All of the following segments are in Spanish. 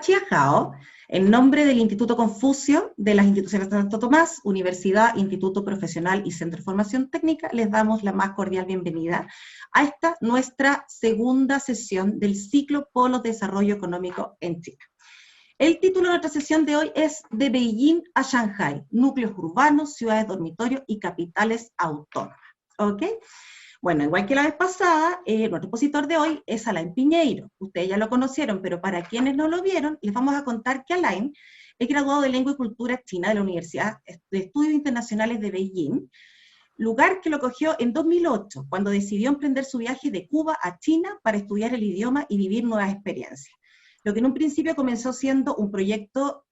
Tachiajao, en nombre del Instituto Confucio, de las instituciones de Santo Tomás, Universidad, Instituto Profesional y Centro de Formación Técnica, les damos la más cordial bienvenida a esta nuestra segunda sesión del ciclo Polos de Desarrollo Económico en China. El título de nuestra sesión de hoy es De Beijing a Shanghai, núcleos urbanos, ciudades dormitorio y capitales autónomas. ¿Ok? Bueno, igual que la vez pasada, nuestro expositor de hoy es Alain Piñeiro. Ustedes ya lo conocieron, pero para quienes no lo vieron, les vamos a contar que Alain es graduado de Lengua y Cultura China de la Universidad de Estudios Internacionales de Beijing, lugar que lo cogió en 2008, cuando decidió emprender su viaje de Cuba a China para estudiar el idioma y vivir nuevas experiencias. Lo que en un principio comenzó siendo un proyecto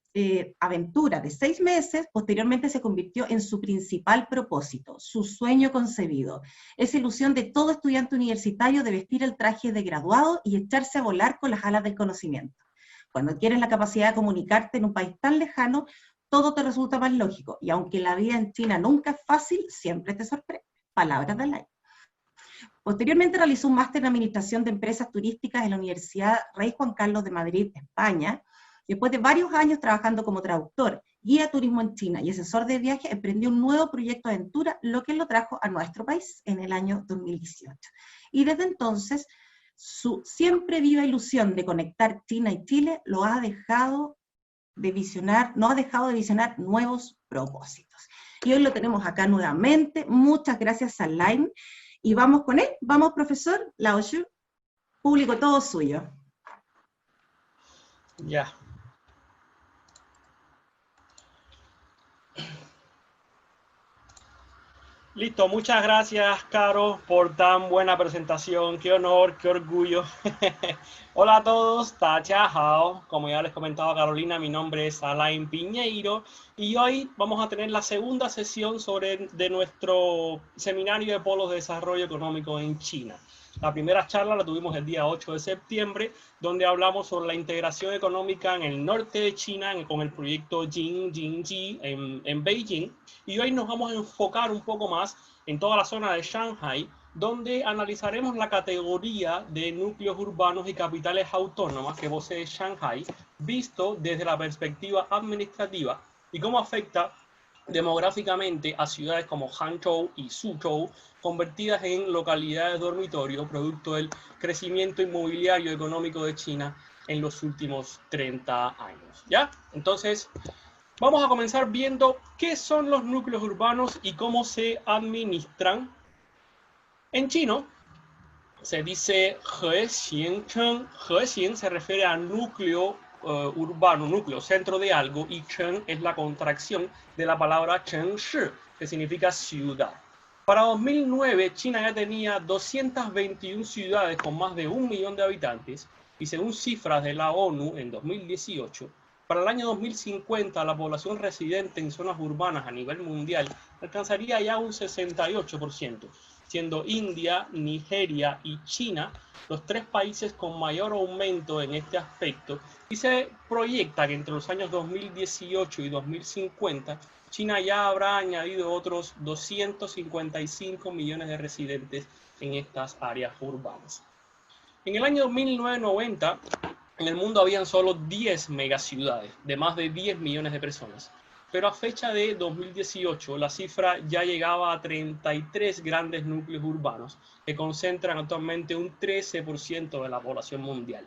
aventura de 6 meses, posteriormente se convirtió en su principal propósito, su sueño concebido, esa ilusión de todo estudiante universitario de vestir el traje de graduado y echarse a volar con las alas del conocimiento. Cuando tienes la capacidad de comunicarte en un país tan lejano, todo te resulta más lógico, y aunque la vida en China nunca es fácil, siempre te sorprende. Palabras de Alain. Posteriormente realizó un máster en Administración de Empresas Turísticas en la Universidad Rey Juan Carlos de Madrid, España. Después de varios años trabajando como traductor, guía de turismo en China y asesor de viaje, emprendió un nuevo proyecto de aventura, lo que lo trajo a nuestro país en el año 2018. Y desde entonces, su siempre viva ilusión de conectar China y Chile no ha dejado de visionar nuevos propósitos. Y hoy lo tenemos acá nuevamente. Muchas gracias a Alain. Y vamos con él. Vamos, profesor Lao Xu. Público todo suyo. Ya. Listo, muchas gracias, Caro, por tan buena presentación. Qué honor, qué orgullo. Hola a todos, Tachiajao. Como ya les comentaba Carolina, mi nombre es Alain Piñeiro y hoy vamos a tener la segunda sesión de nuestro seminario de polos de desarrollo económico en China. La primera charla la tuvimos el día 8 de septiembre, donde hablamos sobre la integración económica en el norte de China con el proyecto Jing-Jing-Ji en Beijing. Y hoy nos vamos a enfocar un poco más en toda la zona de Shanghai, donde analizaremos la categoría de núcleos urbanos y capitales autónomas que posee Shanghai, visto desde la perspectiva administrativa y cómo afecta demográficamente a ciudades como Hangzhou y Suzhou, convertidas en localidades dormitorio, producto del crecimiento inmobiliario económico de China en los últimos 30 años. ¿Ya? Entonces, vamos a comenzar viendo qué son los núcleos urbanos y cómo se administran. En chino se dice Hexing. Hexing se refiere a núcleo urbano, núcleo, centro de algo, y Chen es la contracción de la palabra Chengshi, que significa ciudad. Para 2009, China ya tenía 221 ciudades con más de 1 millón de habitantes, y según cifras de la ONU en 2018, para el año 2050 la población residente en zonas urbanas a nivel mundial alcanzaría ya un 68%, siendo India, Nigeria y China los 3 países con mayor aumento en este aspecto, y se proyecta que entre los años 2018 y 2050 China ya habrá añadido otros 255 millones de residentes en estas áreas urbanas. En el año 1990, en el mundo habían solo 10 megaciudades de más de 10 millones de personas. Pero a fecha de 2018, la cifra ya llegaba a 33 grandes núcleos urbanos que concentran actualmente un 13% de la población mundial.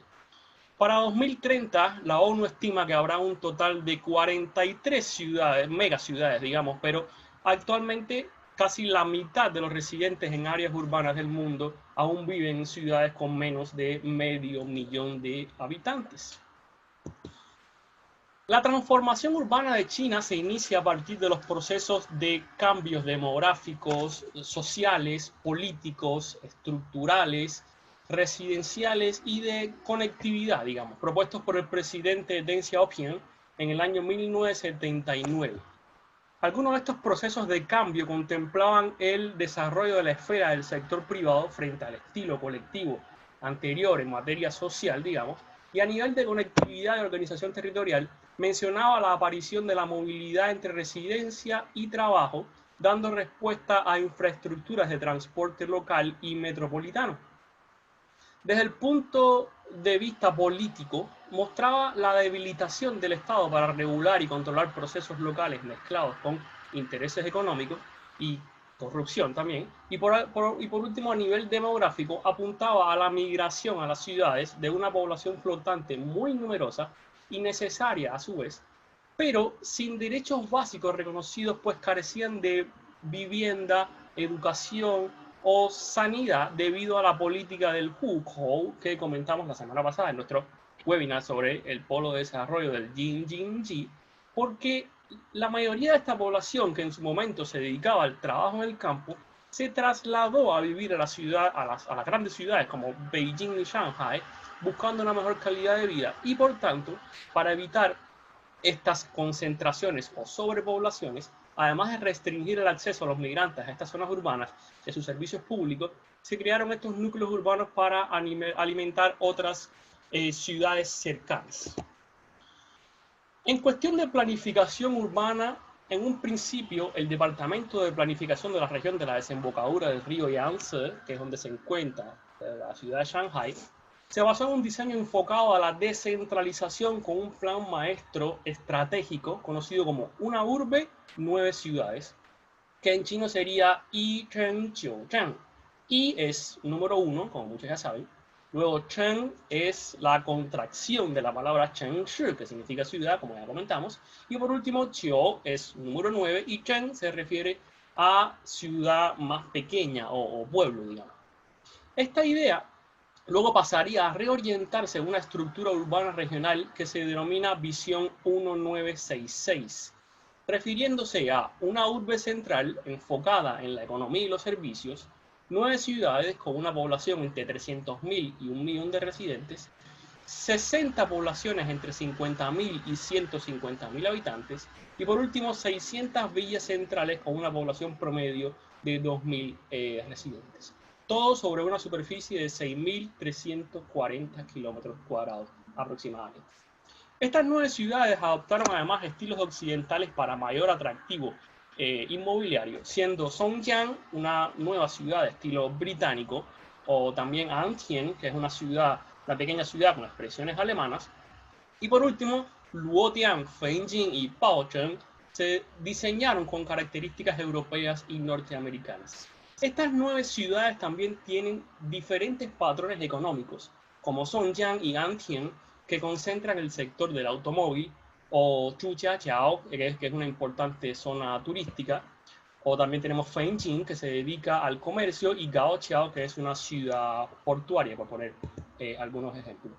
Para 2030, la ONU estima que habrá un total de 43 ciudades, megaciudades, digamos, pero actualmente casi la mitad de los residentes en áreas urbanas del mundo aún viven en ciudades con menos de medio millón de habitantes. La transformación urbana de China se inicia a partir de los procesos de cambios demográficos, sociales, políticos, estructurales, residenciales y de conectividad, digamos, propuestos por el presidente Deng Xiaoping en el año 1979. Algunos de estos procesos de cambio contemplaban el desarrollo de la esfera del sector privado frente al estilo colectivo anterior en materia social, digamos, y a nivel de conectividad y organización territorial, mencionaba la aparición de la movilidad entre residencia y trabajo, dando respuesta a infraestructuras de transporte local y metropolitano. Desde el punto de vista político, mostraba la debilitación del Estado para regular y controlar procesos locales mezclados con intereses económicos y corrupción también. Y por último, a nivel demográfico, apuntaba a la migración a las ciudades de una población flotante muy numerosa y necesaria a su vez, pero sin derechos básicos reconocidos, pues carecían de vivienda, educación o sanidad debido a la política del Hukou que comentamos la semana pasada en nuestro webinar sobre el polo de desarrollo del Jing-Jing-Ji, porque la mayoría de esta población que en su momento se dedicaba al trabajo en el campo se trasladó a vivir a la ciudad, a las grandes ciudades como Beijing y Shanghai, buscando una mejor calidad de vida y por tanto, para evitar estas concentraciones o sobrepoblaciones, además de restringir el acceso a los migrantes a estas zonas urbanas de sus servicios públicos, se crearon estos núcleos urbanos para alimentar otras ciudades cercanas. En cuestión de planificación urbana, en un principio el Departamento de Planificación de la región de la desembocadura del río Yangtze, que es donde se encuentra la ciudad de Shanghai, se basó en un diseño enfocado a la descentralización con un plan maestro estratégico conocido como Una Urbe, 9 ciudades, que en chino sería Yi Chen Jiu Zhang. Yi es número 1, como muchos ya saben. Luego Chen es la contracción de la palabra Chengshi, que significa ciudad, como ya comentamos. Y por último, Jiu es número 9 y Chen se refiere a ciudad más pequeña o pueblo, digamos. Esta idea luego pasaría a reorientarse en una estructura urbana regional que se denomina Visión 1966, refiriéndose a una urbe central enfocada en la economía y los servicios, 9 ciudades con una población entre 300.000 y 1 millón de residentes, 60 poblaciones entre 50.000 y 150.000 habitantes, y por último 600 villas centrales con una población promedio de 2.000 residentes. Todo sobre una superficie de 6.340 kilómetros cuadrados aproximadamente. Estas 9 ciudades adoptaron además estilos occidentales para mayor atractivo inmobiliario, siendo Songjiang una nueva ciudad de estilo británico, o también Antien, que es una pequeña ciudad con expresiones alemanas, y por último, Luotian, Feijing y Baocheng se diseñaron con características europeas y norteamericanas. Estas 9 ciudades también tienen diferentes patrones económicos, como Songjiang y Antien, que concentran el sector del automóvil, o Zhujiajiao, que es una importante zona turística, o también tenemos Feijing, que se dedica al comercio, y Gaoqiao, que es una ciudad portuaria, por poner algunos ejemplos.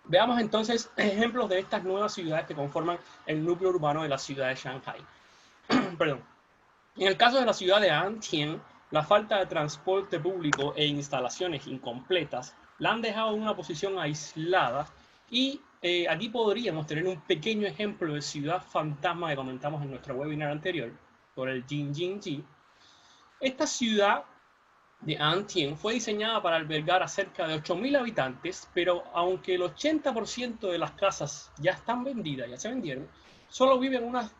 Veamos entonces ejemplos de estas nuevas ciudades que conforman el núcleo urbano de la ciudad de Shanghai. Perdón. En el caso de la ciudad de Antien, la falta de transporte público e instalaciones incompletas la han dejado en una posición aislada y aquí podríamos tener un pequeño ejemplo de ciudad fantasma que comentamos en nuestro webinar anterior sobre el Jing-Jing-Ji. Esta ciudad de Antien fue diseñada para albergar a cerca de 8.000 habitantes, pero aunque el 80% de las casas ya están vendidas, ya se vendieron, solo viven unas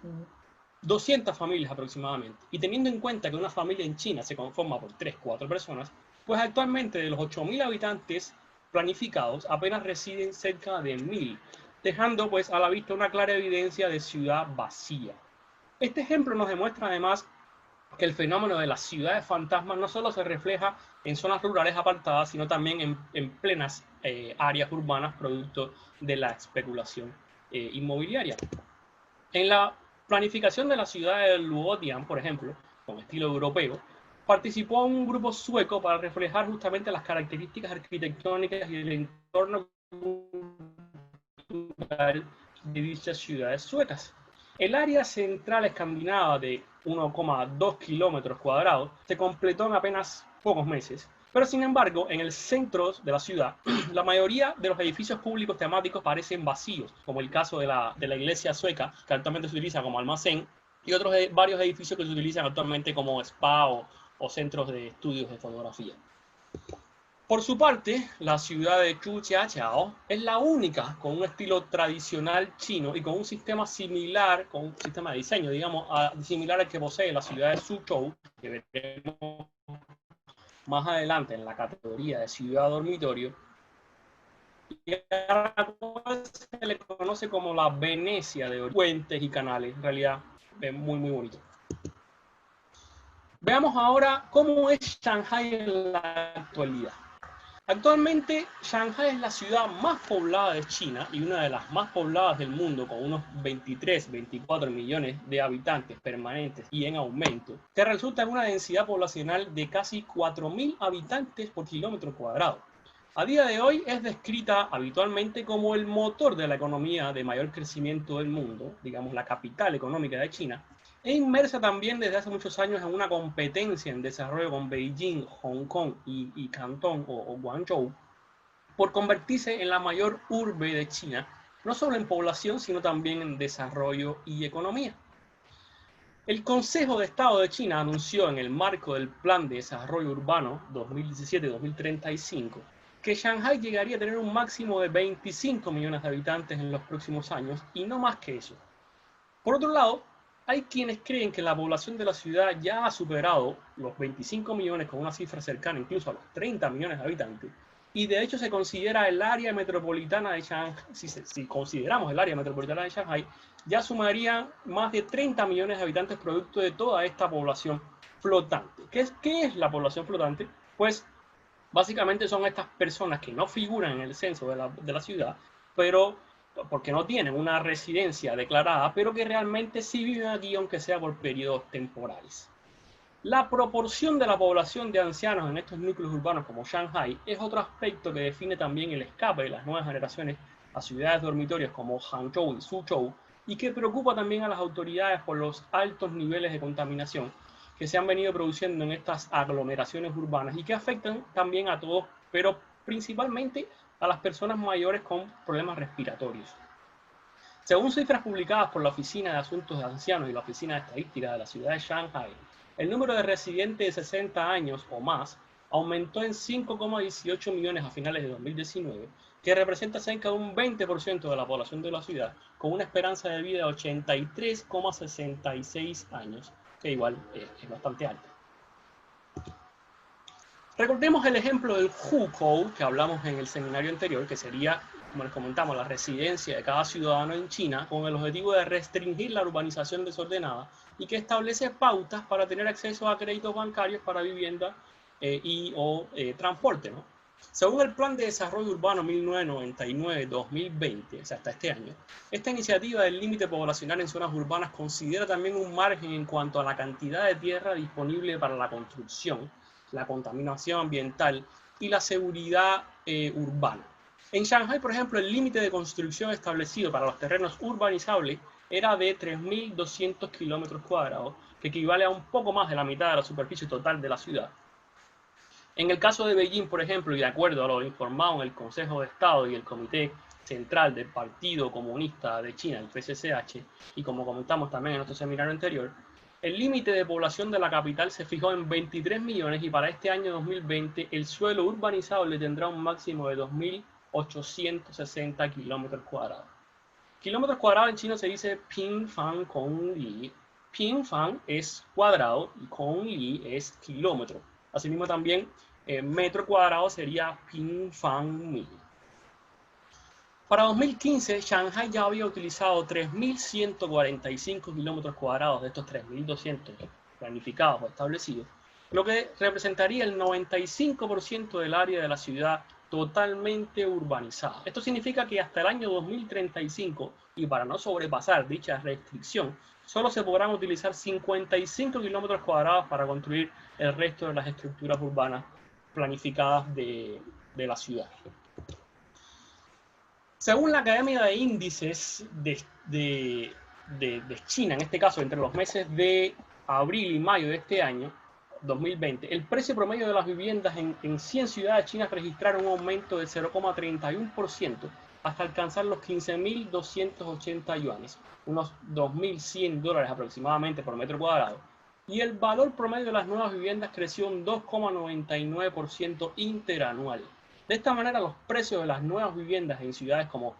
200 familias aproximadamente. Y teniendo en cuenta que una familia en China se conforma por 3-4 personas, pues actualmente de los 8.000 habitantes planificados apenas residen cerca de 1.000, dejando pues a la vista una clara evidencia de ciudad vacía. Este ejemplo nos demuestra además que el fenómeno de las ciudades fantasmas no solo se refleja en zonas rurales apartadas, sino también en plenas áreas urbanas producto de la especulación inmobiliaria. En la planificación de la ciudad de Luotian, por ejemplo, con estilo europeo, participó un grupo sueco para reflejar justamente las características arquitectónicas y el entorno cultural de dichas ciudades suecas. El área central escandinava de 1,2 kilómetros cuadrados se completó en apenas pocos meses, pero sin embargo, en el centro de la ciudad, la mayoría de los edificios públicos temáticos parecen vacíos, como el caso de la iglesia sueca, que actualmente se utiliza como almacén, y varios edificios que se utilizan actualmente como spa o centros de estudios de fotografía. Por su parte, la ciudad de Zhujiajiao es la única con un estilo tradicional chino y con un sistema similar, con un sistema de diseño, digamos, similar al que posee la ciudad de Suzhou, que veremos más adelante en la categoría de ciudad dormitorio, y a la cual se le conoce como la Venecia de puentes y canales. En realidad es muy, muy bonito. Veamos ahora cómo es Shanghái en la actualidad. Actualmente, Shanghái es la ciudad más poblada de China y una de las más pobladas del mundo, con unos 23-24 millones de habitantes permanentes y en aumento, que resulta en una densidad poblacional de casi 4.000 habitantes por kilómetro cuadrado. A día de hoy es descrita habitualmente como el motor de la economía de mayor crecimiento del mundo, digamos la capital económica de China, e inmersa también desde hace muchos años en una competencia en desarrollo con Beijing, Hong Kong y Cantón o Guangzhou, por convertirse en la mayor urbe de China, no solo en población, sino también en desarrollo y economía. El Consejo de Estado de China anunció en el marco del Plan de Desarrollo Urbano 2017-2035 que Shanghái llegaría a tener un máximo de 25 millones de habitantes en los próximos años y no más que eso. Por otro lado, hay quienes creen que la población de la ciudad ya ha superado los 25 millones con una cifra cercana incluso a los 30 millones de habitantes y de hecho se considera el área metropolitana de Shanghái, si consideramos el área metropolitana de Shanghái, ya sumaría más de 30 millones de habitantes producto de toda esta población flotante. ¿Qué es la población flotante? Pues básicamente son estas personas que no figuran en el censo de la ciudad, pero porque no tienen una residencia declarada, pero que realmente sí viven aquí, aunque sea por periodos temporales. La proporción de la población de ancianos en estos núcleos urbanos como Shanghái es otro aspecto que define también el escape de las nuevas generaciones a ciudades dormitorios como Hangzhou y Suzhou, y que preocupa también a las autoridades por los altos niveles de contaminación que se han venido produciendo en estas aglomeraciones urbanas y que afectan también a todos, pero principalmente a las personas mayores con problemas respiratorios. Según cifras publicadas por la Oficina de Asuntos de Ancianos y la Oficina de Estadística de la ciudad de Shanghái, el número de residentes de 60 años o más aumentó en 5,18 millones a finales de 2019, que representa cerca de un 20% de la población de la ciudad, con una esperanza de vida de 83,66 años, que igual es bastante alta. Recordemos el ejemplo del hukou que hablamos en el seminario anterior, que sería, como les comentamos, la residencia de cada ciudadano en China con el objetivo de restringir la urbanización desordenada y que establece pautas para tener acceso a créditos bancarios para vivienda o transporte, ¿no? Según el Plan de Desarrollo Urbano 1999-2020, o sea, hasta este año, esta iniciativa del límite poblacional en zonas urbanas considera también un margen en cuanto a la cantidad de tierra disponible para la construcción, la contaminación ambiental y la seguridad urbana. En Shanghái, por ejemplo, el límite de construcción establecido para los terrenos urbanizables era de 3.200 kilómetros cuadrados, que equivale a un poco más de la mitad de la superficie total de la ciudad. En el caso de Beijing, por ejemplo, y de acuerdo a lo informado en el Consejo de Estado y el Comité Central del Partido Comunista de China, el PCCH, y como comentamos también en nuestro seminario anterior, el límite de población de la capital se fijó en 23 millones y para este año 2020 el suelo urbanizable tendrá un máximo de 2.860 kilómetros cuadrados. Kilómetros cuadrados en chino se dice ping fan kong li. Ping fan es cuadrado y kong li es kilómetro. Asimismo también metro cuadrado sería ping fan mi. Para 2015, Shanghái ya había utilizado 3.145 kilómetros cuadrados de estos 3.200 planificados o establecidos, lo que representaría el 95% del área de la ciudad totalmente urbanizada. Esto significa que hasta el año 2035, y para no sobrepasar dicha restricción, solo se podrán utilizar 55 kilómetros cuadrados para construir el resto de las estructuras urbanas planificadas de la ciudad. Según la Academia de Índices de China, en este caso entre los meses de abril y mayo de este año, 2020, el precio promedio de las viviendas en 100 ciudades chinas registraron un aumento de 0,31% hasta alcanzar los 15.280 yuanes, unos 2.100 dólares aproximadamente por metro cuadrado, y el valor promedio de las nuevas viviendas creció un 2,99% interanual. De esta manera, los precios de las nuevas viviendas en ciudades como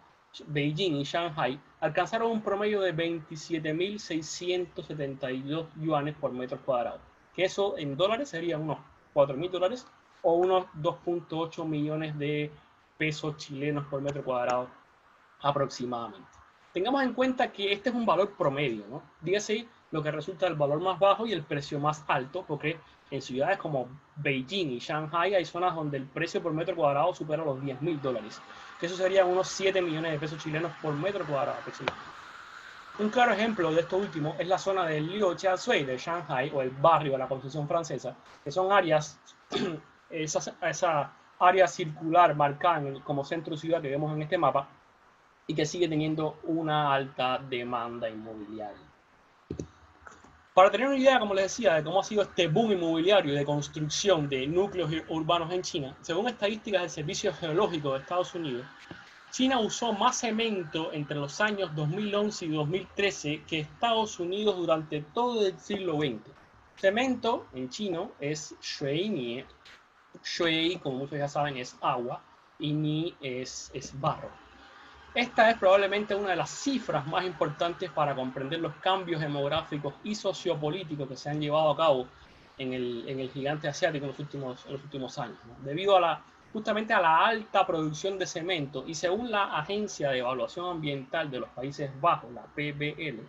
Beijing y Shanghái alcanzaron un promedio de 27.672 yuanes por metro cuadrado, que eso en dólares sería unos 4.000 dólares o unos 2.8 millones de pesos chilenos por metro cuadrado aproximadamente. Tengamos en cuenta que este es un valor promedio, ¿no? Dígase lo que resulta del valor más bajo y el precio más alto, porque en ciudades como Beijing y Shanghai hay zonas donde el precio por metro cuadrado supera los $10.000, que eso serían unos 7 millones de pesos chilenos por metro cuadrado aproximadamente. Un claro ejemplo de esto último es la zona de Liujiaxui de Shanghai, o el barrio de la Constitución Francesa, que son áreas, esa área circular marcada como centro de ciudad que vemos en este mapa, y que sigue teniendo una alta demanda inmobiliaria. Para tener una idea, como les decía, de cómo ha sido este boom inmobiliario de construcción de núcleos urbanos en China, según estadísticas del Servicio Geológico de Estados Unidos, China usó más cemento entre los años 2011 y 2013 que Estados Unidos durante todo el siglo XX. Cemento en chino es shui ni. Shui, como muchos ya saben, es agua, y ni es barro. Esta es probablemente una de las cifras más importantes para comprender los cambios demográficos y sociopolíticos que se han llevado a cabo en el gigante asiático en los últimos años, ¿no? Debido a justamente a la alta producción de cemento, y según la Agencia de Evaluación Ambiental de los Países Bajos, la PBL,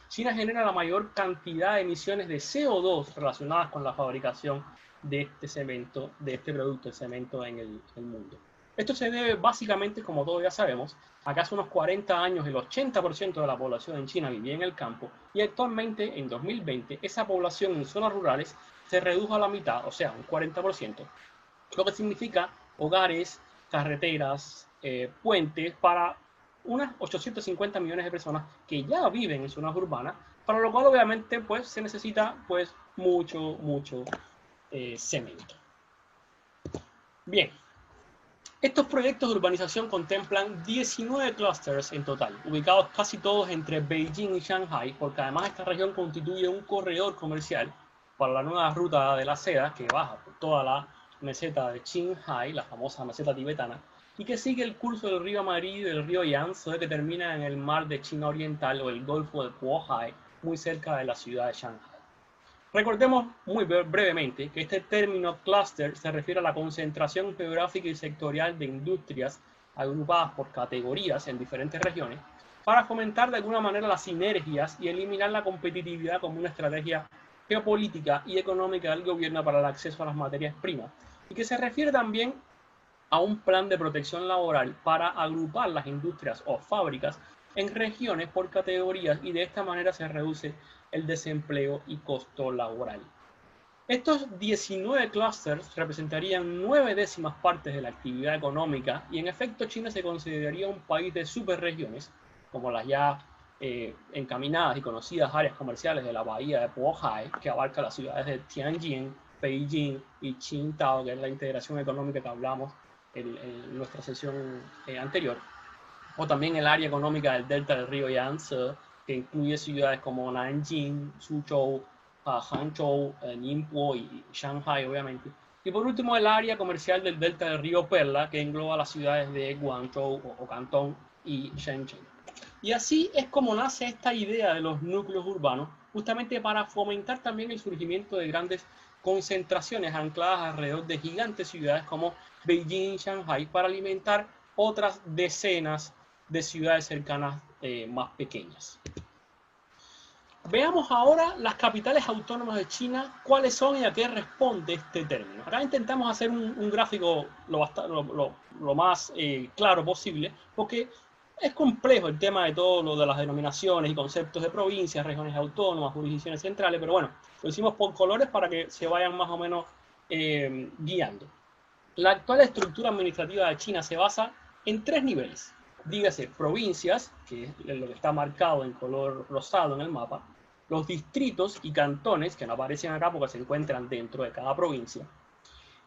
China genera la mayor cantidad de emisiones de CO2 relacionadas con la fabricación de este cemento, de este producto de cemento en el mundo. Esto se debe básicamente, como todos ya sabemos, a que hace unos 40 años el 80% de la población en China vivía en el campo, y actualmente, en 2020, esa población en zonas rurales se redujo a la mitad, o sea, un 40%, lo que significa hogares, carreteras, puentes para unas 850 millones de personas que ya viven en zonas urbanas, para lo cual obviamente pues, se necesita pues, mucho cemento. Bien. Estos proyectos de urbanización contemplan 19 clústeres en total, ubicados casi todos entre Beijing y Shanghai, porque además esta región constituye un corredor comercial para la nueva ruta de la seda que baja por toda la meseta de Qinghai, la famosa meseta tibetana, y que sigue el curso del río amarillo y del río Yangtze, que termina en el mar de China Oriental o el Golfo de Bohai, muy cerca de la ciudad de Shanghai. Recordemos muy brevemente que este término clúster se refiere a la concentración geográfica y sectorial de industrias agrupadas por categorías en diferentes regiones para fomentar de alguna manera las sinergias y eliminar la competitividad como una estrategia geopolítica y económica del gobierno para el acceso a las materias primas, y que se refiere también a un plan de protección laboral para agrupar las industrias o fábricas en regiones por categorías, y de esta manera se reduce el desempleo y costo laboral. Estos 19 clústeres representarían 9/10 partes de la actividad económica, y en efecto China se consideraría un país de superregiones, como las ya encaminadas y conocidas áreas comerciales de la bahía de Bohai, que abarca las ciudades de Tianjin, Beijing y Qingdao, que es la integración económica que hablamos en nuestra sesión anterior, o también el área económica del delta del río Yangtze, que incluye ciudades como Nanjing, Suzhou, Hangzhou, Ningbo y Shanghai, obviamente. Y por último, el área comercial del delta del río Perla, que engloba las ciudades de Guangzhou o Cantón y Shenzhen. Y así es como nace esta idea de los núcleos urbanos, justamente para fomentar también el surgimiento de grandes concentraciones ancladas alrededor de gigantes ciudades como Beijing y Shanghai, para alimentar otras decenas de ciudades cercanas más pequeñas. Veamos ahora las capitales autónomas de China, cuáles son y a qué responde este término. Acá intentamos hacer un gráfico lo más claro posible, porque es complejo el tema de todo lo de las denominaciones y conceptos de provincias, regiones autónomas, jurisdicciones centrales, pero bueno, lo hicimos por colores para que se vayan más o menos guiando. La actual estructura administrativa de China se basa en 3 niveles. Dígase provincias, que es lo que está marcado en color rosado en el mapa, los distritos y cantones, que no aparecen acá porque se encuentran dentro de cada provincia.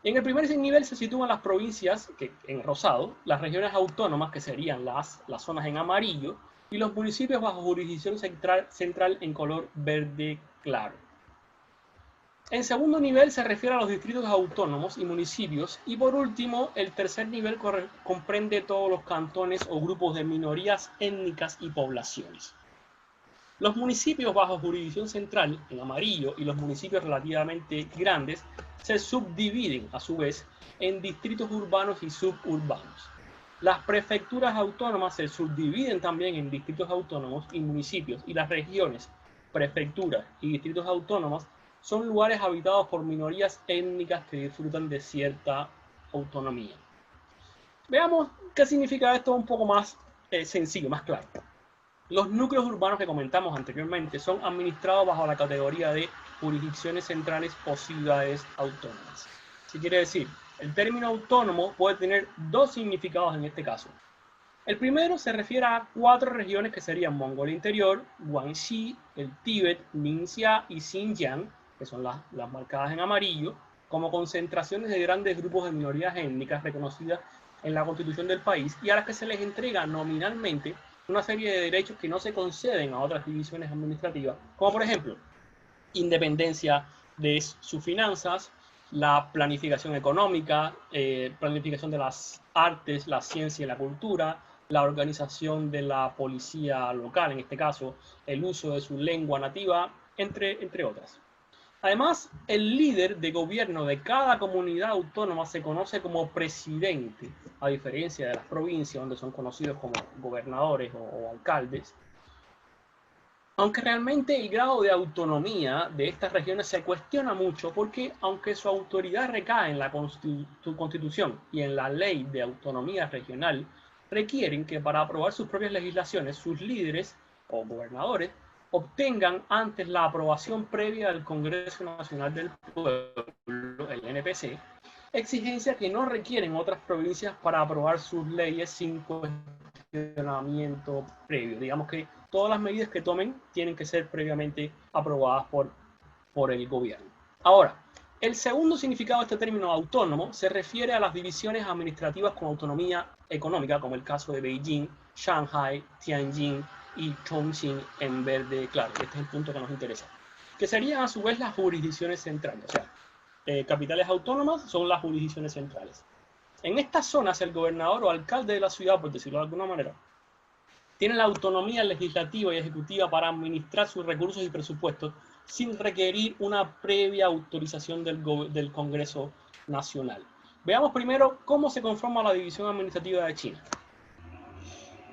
En el primer nivel se sitúan las provincias, que en rosado, las regiones autónomas, que serían las zonas en amarillo, y los municipios bajo jurisdicción central en color verde claro. En segundo nivel se refiere a los distritos autónomos y municipios, y por último, el tercer nivel comprende todos los cantones o grupos de minorías étnicas y poblaciones. Los municipios bajo jurisdicción central, en amarillo, y los municipios relativamente grandes, se subdividen, a su vez, en distritos urbanos y suburbanos. Las prefecturas autónomas se subdividen también en distritos autónomos y municipios, y las regiones, prefecturas y distritos autónomos son lugares habitados por minorías étnicas que disfrutan de cierta autonomía. Veamos qué significa esto un poco más sencillo, más claro. Los núcleos urbanos que comentamos anteriormente son administrados bajo la categoría de jurisdicciones centrales o ciudades autónomas. ¿Qué quiere decir? El término autónomo puede tener dos significados en este caso. El primero se refiere a 4 regiones que serían Mongolia Interior, Guangxi, el Tíbet, Ningxia y Xinjiang, que son las marcadas en amarillo, como concentraciones de grandes grupos de minorías étnicas reconocidas en la constitución del país y a las que se les entrega nominalmente una serie de derechos que no se conceden a otras divisiones administrativas, como por ejemplo, independencia de sus finanzas, la planificación económica, planificación de las artes, la ciencia y la cultura, la organización de la policía local, en este caso, el uso de su lengua nativa, entre otras. Además, el líder de gobierno de cada comunidad autónoma se conoce como presidente, a diferencia de las provincias, donde son conocidos como gobernadores o alcaldes. Aunque realmente el grado de autonomía de estas regiones se cuestiona mucho porque, aunque su autoridad recae en la Constitución y en la Ley de Autonomía Regional, requieren que para aprobar sus propias legislaciones, sus líderes o gobernadores obtengan antes la aprobación previa del Congreso Nacional del Pueblo, el NPC, exigencia que no requieren otras provincias para aprobar sus leyes sin cuestionamiento previo. Digamos que todas las medidas que tomen tienen que ser previamente aprobadas por el gobierno. Ahora, el segundo significado de este término autónomo se refiere a las divisiones administrativas con autonomía económica, como el caso de Beijing, Shanghai, Tianjin y Chongqing en verde claro. Este es el punto que nos interesa. Que serían a su vez las jurisdicciones centrales. O sea, capitales autónomas son las jurisdicciones centrales. En estas zonas, el gobernador o alcalde de la ciudad, por decirlo de alguna manera, tiene la autonomía legislativa y ejecutiva para administrar sus recursos y presupuestos sin requerir una previa autorización del Congreso Nacional. Veamos primero cómo se conforma la división administrativa de China.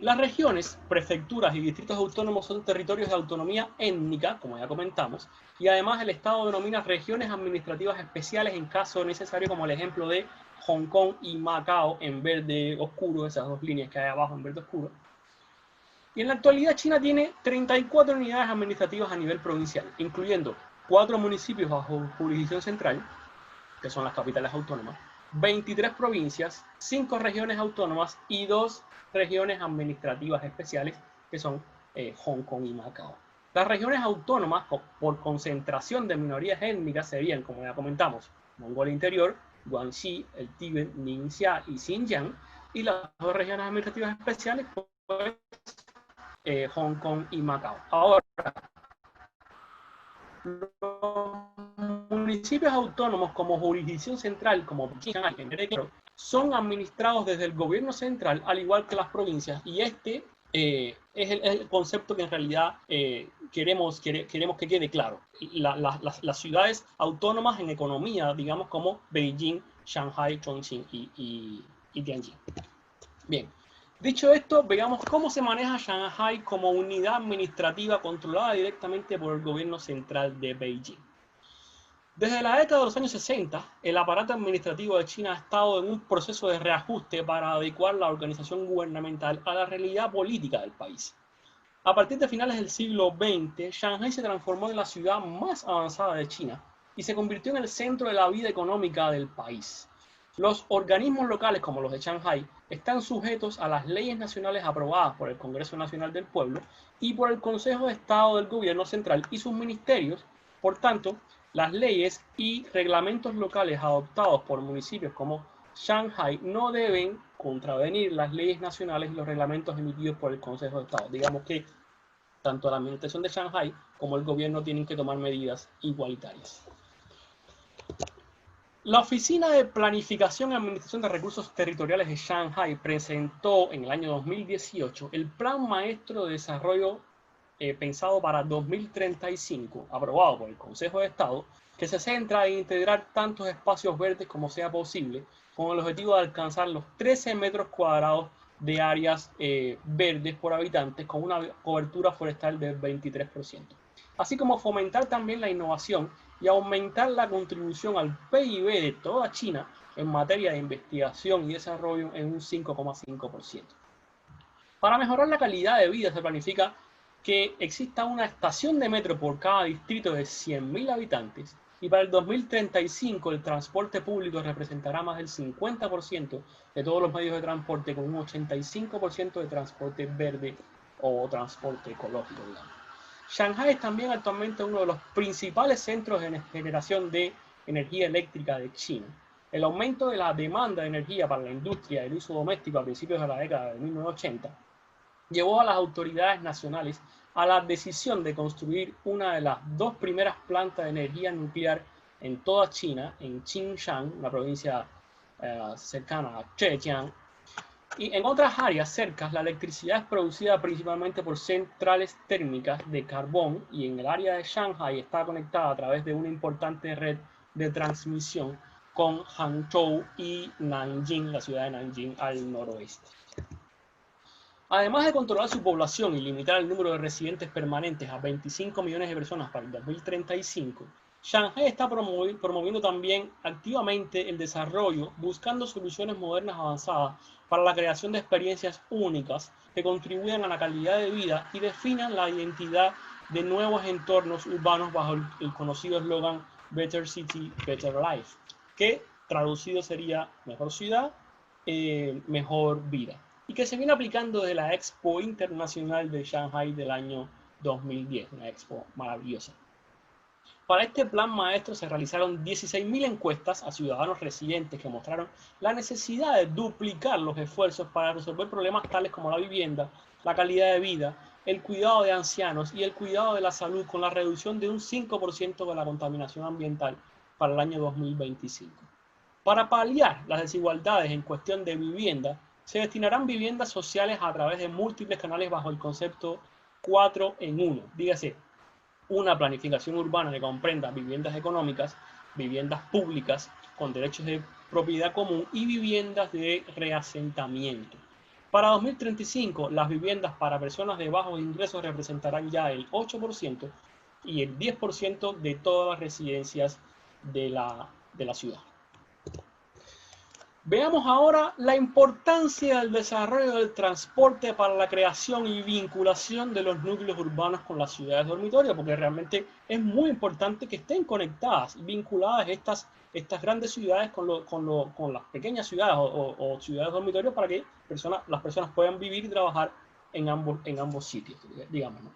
Las regiones, prefecturas y distritos autónomos son territorios de autonomía étnica, como ya comentamos, y además el Estado denomina regiones administrativas especiales en caso necesario, como el ejemplo de Hong Kong y Macao en verde oscuro, esas dos líneas que hay abajo en verde oscuro. Y en la actualidad China tiene 34 unidades administrativas a nivel provincial, incluyendo 4 municipios bajo jurisdicción central, que son las capitales autónomas, 23 provincias, 5 regiones autónomas y 2 regiones administrativas especiales, que son Hong Kong y Macao. Las regiones autónomas, por concentración de minorías étnicas, serían, como ya comentamos, Mongolia Interior, Guangxi, el Tíbet, Ningxia y Xinjiang, y las 2 regiones administrativas especiales, pues, Hong Kong y Macao. Ahora, los municipios autónomos como jurisdicción central, como Shanghái, son administrados desde el gobierno central, al igual que las provincias, y este es el concepto que en realidad queremos que quede claro. Las ciudades autónomas en economía, digamos como Beijing, Shanghai, Chongqing y Tianjin. Bien. Dicho esto, veamos cómo se maneja Shanghái como unidad administrativa controlada directamente por el gobierno central de Beijing. Desde la década de los años 60, el aparato administrativo de China ha estado en un proceso de reajuste para adecuar la organización gubernamental a la realidad política del país. A partir de finales del siglo XX, Shanghái se transformó en la ciudad más avanzada de China y se convirtió en el centro de la vida económica del país. Los organismos locales, como los de Shanghái, están sujetos a las leyes nacionales aprobadas por el Congreso Nacional del Pueblo y por el Consejo de Estado del Gobierno Central y sus ministerios. Por tanto, las leyes y reglamentos locales adoptados por municipios como Shanghái no deben contravenir las leyes nacionales y los reglamentos emitidos por el Consejo de Estado. Digamos que tanto la administración de Shanghái como el gobierno tienen que tomar medidas igualitarias. La Oficina de Planificación y Administración de Recursos Territoriales de Shanghái presentó en el año 2018 el Plan Maestro de Desarrollo pensado para 2035, aprobado por el Consejo de Estado, que se centra en integrar tantos espacios verdes como sea posible, con el objetivo de alcanzar los 13 metros cuadrados de áreas verdes por habitante, con una cobertura forestal del 23%. Así como fomentar también la innovación y aumentar la contribución al PIB de toda China en materia de investigación y desarrollo en un 5,5%. Para mejorar la calidad de vida se planifica que exista una estación de metro por cada distrito de 100.000 habitantes y para el 2035 el transporte público representará más del 50% de todos los medios de transporte, con un 85% de transporte verde o transporte ecológico, digamos. Shanghái es también actualmente uno de los principales centros de generación de energía eléctrica de China. El aumento de la demanda de energía para la industria y el uso doméstico a principios de la década de 1980 llevó a las autoridades nacionales a la decisión de construir una de las 2 primeras plantas de energía nuclear en toda China, en Qingshan, una provincia cercana a Zhejiang. Y en otras áreas cercas, la electricidad es producida principalmente por centrales térmicas de carbón, y en el área de Shanghái está conectada a través de una importante red de transmisión con Hangzhou y Nanjing, la ciudad de Nanjing, al noroeste. Además de controlar su población y limitar el número de residentes permanentes a 25 millones de personas para el 2035, Shanghái está promoviendo también activamente el desarrollo, buscando soluciones modernas avanzadas para la creación de experiencias únicas que contribuyan a la calidad de vida y definan la identidad de nuevos entornos urbanos bajo el conocido eslogan Better City, Better Life, que traducido sería mejor ciudad, mejor vida, y que se viene aplicando desde la Expo Internacional de Shanghái del año 2010, una expo maravillosa. Para este plan maestro se realizaron 16.000 encuestas a ciudadanos residentes que mostraron la necesidad de duplicar los esfuerzos para resolver problemas tales como la vivienda, la calidad de vida, el cuidado de ancianos y el cuidado de la salud, con la reducción de un 5% de la contaminación ambiental para el año 2025. Para paliar las desigualdades en cuestión de vivienda, se destinarán viviendas sociales a través de múltiples canales bajo el concepto 4 en 1, dígase, una planificación urbana que comprenda viviendas económicas, viviendas públicas con derechos de propiedad común y viviendas de reasentamiento. Para 2035, las viviendas para personas de bajos ingresos representarán ya el 8% y el 10% de todas las residencias de la ciudad. Veamos ahora la importancia del desarrollo del transporte para la creación y vinculación de los núcleos urbanos con las ciudades dormitorio, porque realmente es muy importante que estén conectadas y vinculadas estas grandes ciudades con las pequeñas ciudades o ciudades dormitorios, para que las personas puedan vivir y trabajar en ambos sitios, digamos, ¿no?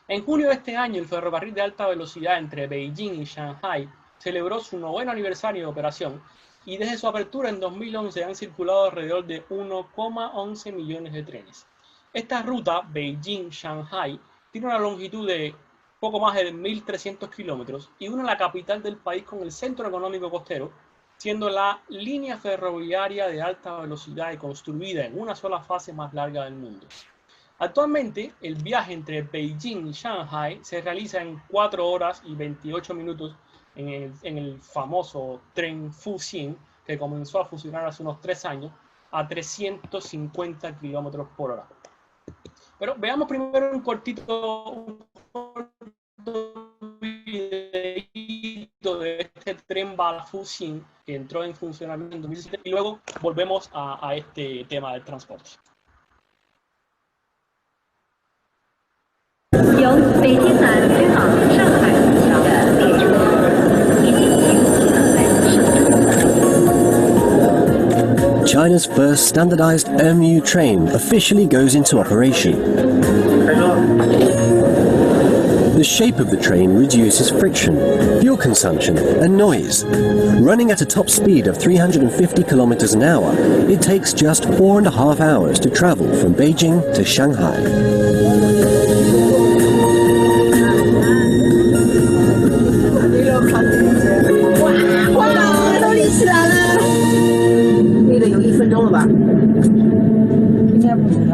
En junio de este año, el ferrocarril de alta velocidad entre Beijing y Shanghái celebró su 9º aniversario de operación, y desde su apertura en 2011 han circulado alrededor de 1,11 millones de trenes. Esta ruta, Beijing-Shanghái, tiene una longitud de poco más de 1.300 kilómetros y une la capital del país con el centro económico costero, siendo la línea ferroviaria de alta velocidad y construida en una sola fase más larga del mundo. Actualmente, el viaje entre Beijing y Shanghái se realiza en 4 horas y 28 minutos en el famoso tren Fuxing, que comenzó a funcionar hace unos 3 años, a 350 kilómetros por hora. Pero veamos primero un cortito videito de este tren Fuxing que entró en funcionamiento en 2017, y luego volvemos a este tema del transporte. China's first standardized MU train officially goes into operation. The shape of the train reduces friction, fuel consumption and noise. Running at a top speed of 350 kilometers an hour, it takes just 4.5 hours to travel from Beijing to Shanghai.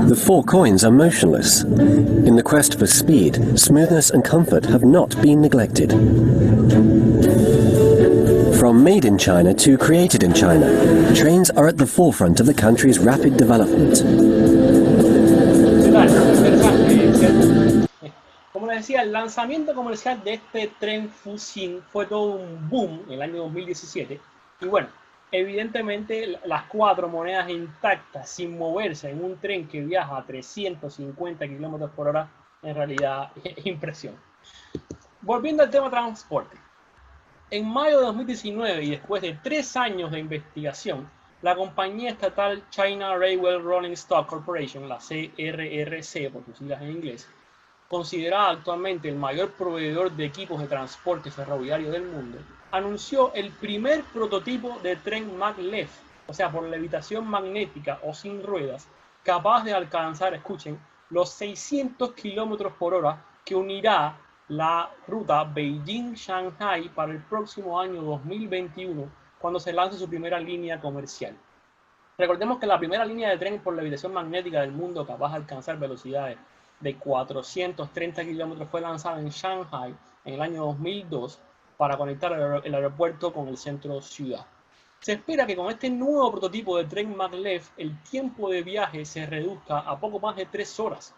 The The 4 coins are motionless. In the quest for speed, smoothness and comfort have not been neglected. From made in China to created in China, trains are at the forefront of the country's rapid development. Como les decía, el lanzamiento comercial de este tren Fuxing fue todo un boom en el año 2017. Y bueno, evidentemente las 4 monedas intactas, sin moverse, en un tren que viaja a 350 km por hora, en realidad impresiona. Volviendo al tema transporte. En mayo de 2019, y después de 3 años de investigación, la compañía estatal China Railway Rolling Stock Corporation, la CRRC por sus siglas en inglés, considerada actualmente el mayor proveedor de equipos de transporte ferroviario del mundo, anunció el primer prototipo de tren maglev, o sea, por levitación magnética o sin ruedas, capaz de alcanzar, escuchen, los 600 km por hora, que unirá la ruta Beijing-Shanghai para el próximo año 2021, cuando se lance su primera línea comercial. Recordemos que la primera línea de tren por levitación magnética del mundo capaz de alcanzar velocidades de 430 km fue lanzada en Shanghai en el año 2002 para conectar el aeropuerto con el centro ciudad. Se espera que con este nuevo prototipo de tren maglev el tiempo de viaje se reduzca a poco más de 3 horas.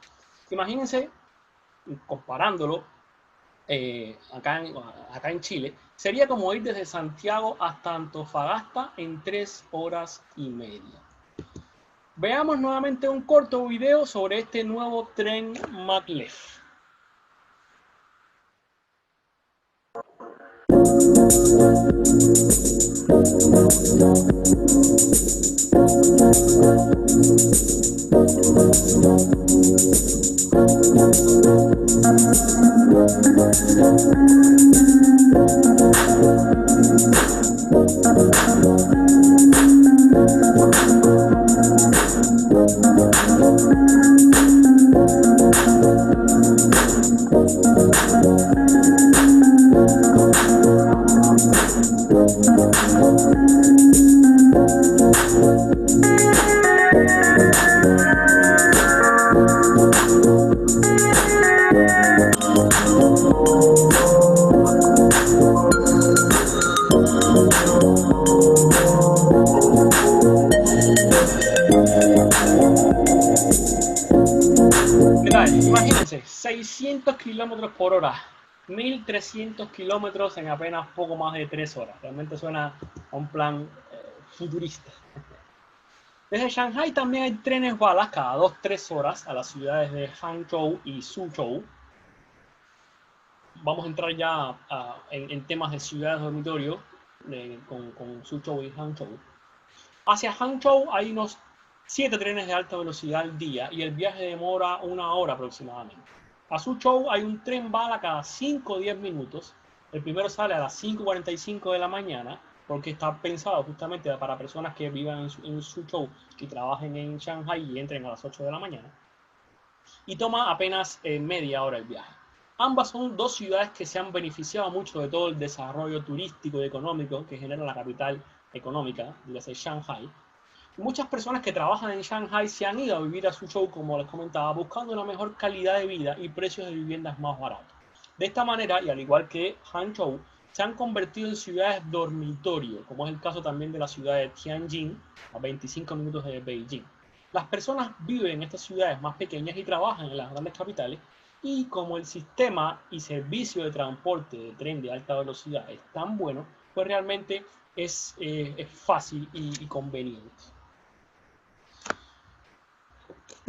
Imagínense, comparándolo, acá en Chile, sería como ir desde Santiago hasta Antofagasta en 3 horas y media. Veamos nuevamente un corto video sobre este nuevo tren maglev. ¿Qué tal? Imagínense, 600 km por hora, 1300 kilómetros en apenas poco más de 3 horas. Realmente suena a un plan futurista. Desde Shanghai también hay trenes balas cada 2-3 horas a las ciudades de Hangzhou y Suzhou. Vamos a entrar ya en temas de ciudades dormitorio con Suzhou y Hangzhou. Hacia Hangzhou hay unos 7 trenes de alta velocidad al día y el viaje demora 1 hora aproximadamente. A Suzhou hay un tren bala cada 5 o 10 minutos. El primero sale a las 5:45 de la mañana porque está pensado justamente para personas que vivan en Suzhou y trabajen en Shanghai y entren a las 8 de la mañana. Y toma apenas media hora el viaje. Ambas son 2 ciudades que se han beneficiado mucho de todo el desarrollo turístico y económico que genera la capital económica, dígase Shanghai. Muchas personas que trabajan en Shanghai se han ido a vivir a Suzhou, como les comentaba, buscando una mejor calidad de vida y precios de viviendas más baratos. De esta manera, y al igual que Hangzhou, se han convertido en ciudades dormitorio, como es el caso también de la ciudad de Tianjin, a 25 minutos de Beijing. Las personas viven en estas ciudades más pequeñas y trabajan en las grandes capitales, y como el sistema y servicio de transporte de tren de alta velocidad es tan bueno, pues realmente es fácil y conveniente.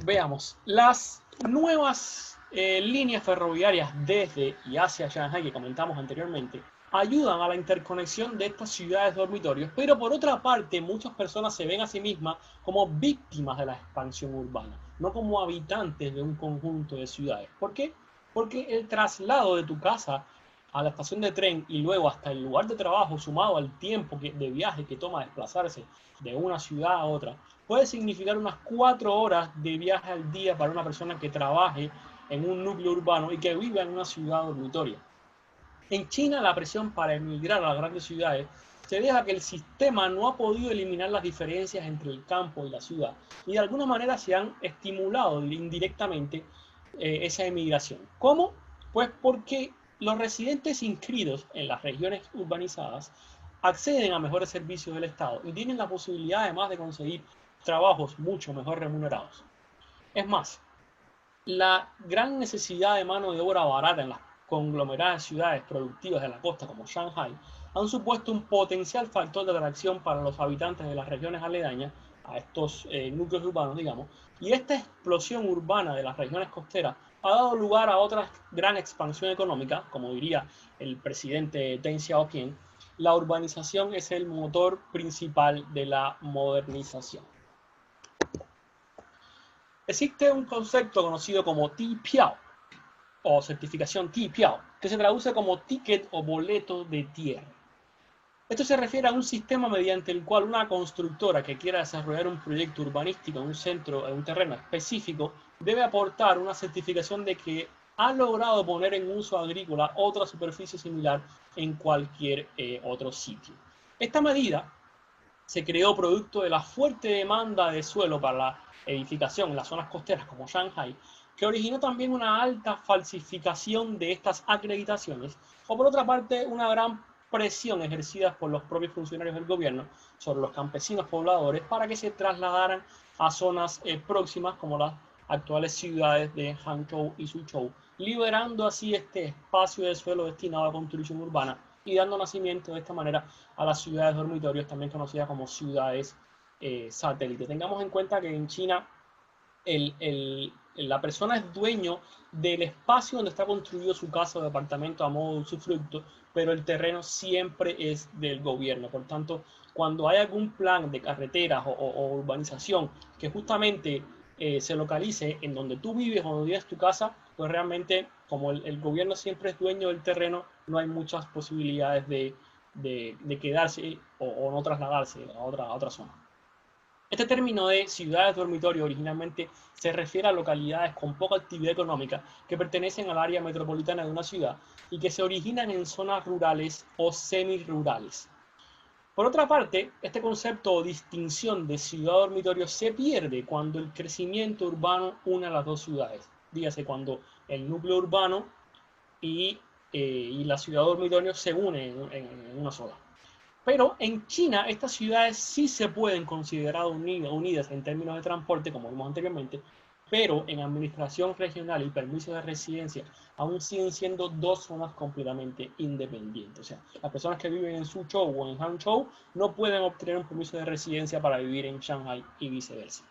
Veamos, las nuevas líneas ferroviarias desde y hacia Shanghai que comentamos anteriormente ayudan a la interconexión de estas ciudades dormitorios, pero por otra parte muchas personas se ven a sí mismas como víctimas de la expansión urbana, no como habitantes de un conjunto de ciudades. ¿Por qué? Porque el traslado de tu casa a la estación de tren y luego hasta el lugar de trabajo, sumado al tiempo de viaje que toma desplazarse de una ciudad a otra, puede significar unas 4 horas de viaje al día para una persona que trabaje en un núcleo urbano y que viva en una ciudad dormitoria. En China, la presión para emigrar a las grandes ciudades se debe a que el sistema no ha podido eliminar las diferencias entre el campo y la ciudad, y de alguna manera se han estimulado indirectamente esa emigración. ¿Cómo? Pues porque los residentes inscritos en las regiones urbanizadas acceden a mejores servicios del Estado y tienen la posibilidad además de conseguir trabajos mucho mejor remunerados. Es más, la gran necesidad de mano de obra barata en las conglomeradas ciudades productivas de la costa como Shanghai han supuesto un potencial factor de atracción para los habitantes de las regiones aledañas a estos núcleos urbanos, digamos, y esta explosión urbana de las regiones costeras ha dado lugar a otra gran expansión económica, como diría el presidente Deng Xiaoping. La urbanización es el motor principal de la modernización. Existe un concepto conocido como Tipiao, o certificación Tipiao, que se traduce como ticket o boleto de tierra. Esto se refiere a un sistema mediante el cual una constructora que quiera desarrollar un proyecto urbanístico en un centro, en un terreno específico, debe aportar una certificación de que ha logrado poner en uso agrícola otra superficie similar en cualquier otro sitio. Esta medida se creó producto de la fuerte demanda de suelo para la edificación en las zonas costeras como Shanghai, que originó también una alta falsificación de estas acreditaciones, o por otra parte una gran presión ejercida por los propios funcionarios del gobierno sobre los campesinos pobladores para que se trasladaran a zonas próximas como las actuales ciudades de Hangzhou y Suzhou, liberando así este espacio de suelo destinado a construcción urbana y dando nacimiento de esta manera a las ciudades dormitorios, también conocidas como ciudades satélite. Tengamos en cuenta que en China la persona es dueño del espacio donde está construido su casa o departamento a modo de usufructo, pero el terreno siempre es del gobierno. Por tanto, cuando hay algún plan de carreteras o urbanización que justamente se localice en donde tú vives o donde vives tu casa, pues realmente como el gobierno siempre es dueño del terreno, no hay muchas posibilidades de quedarse o no trasladarse a otra zona. Este término de ciudades dormitorio originalmente se refiere a localidades con poca actividad económica que pertenecen al área metropolitana de una ciudad y que se originan en zonas rurales o semirurales. Por otra parte, este concepto o distinción de ciudad dormitorio se pierde cuando el crecimiento urbano une a las dos ciudades. Dígase cuando el núcleo urbano y la ciudad dormitorio se unen en una sola. Pero en China estas ciudades sí se pueden considerar unidas en términos de transporte, como vimos anteriormente, pero en administración regional y permisos de residencia aún siguen siendo dos zonas completamente independientes. O sea, las personas que viven en Suzhou o en Hangzhou no pueden obtener un permiso de residencia para vivir en Shanghai y viceversa.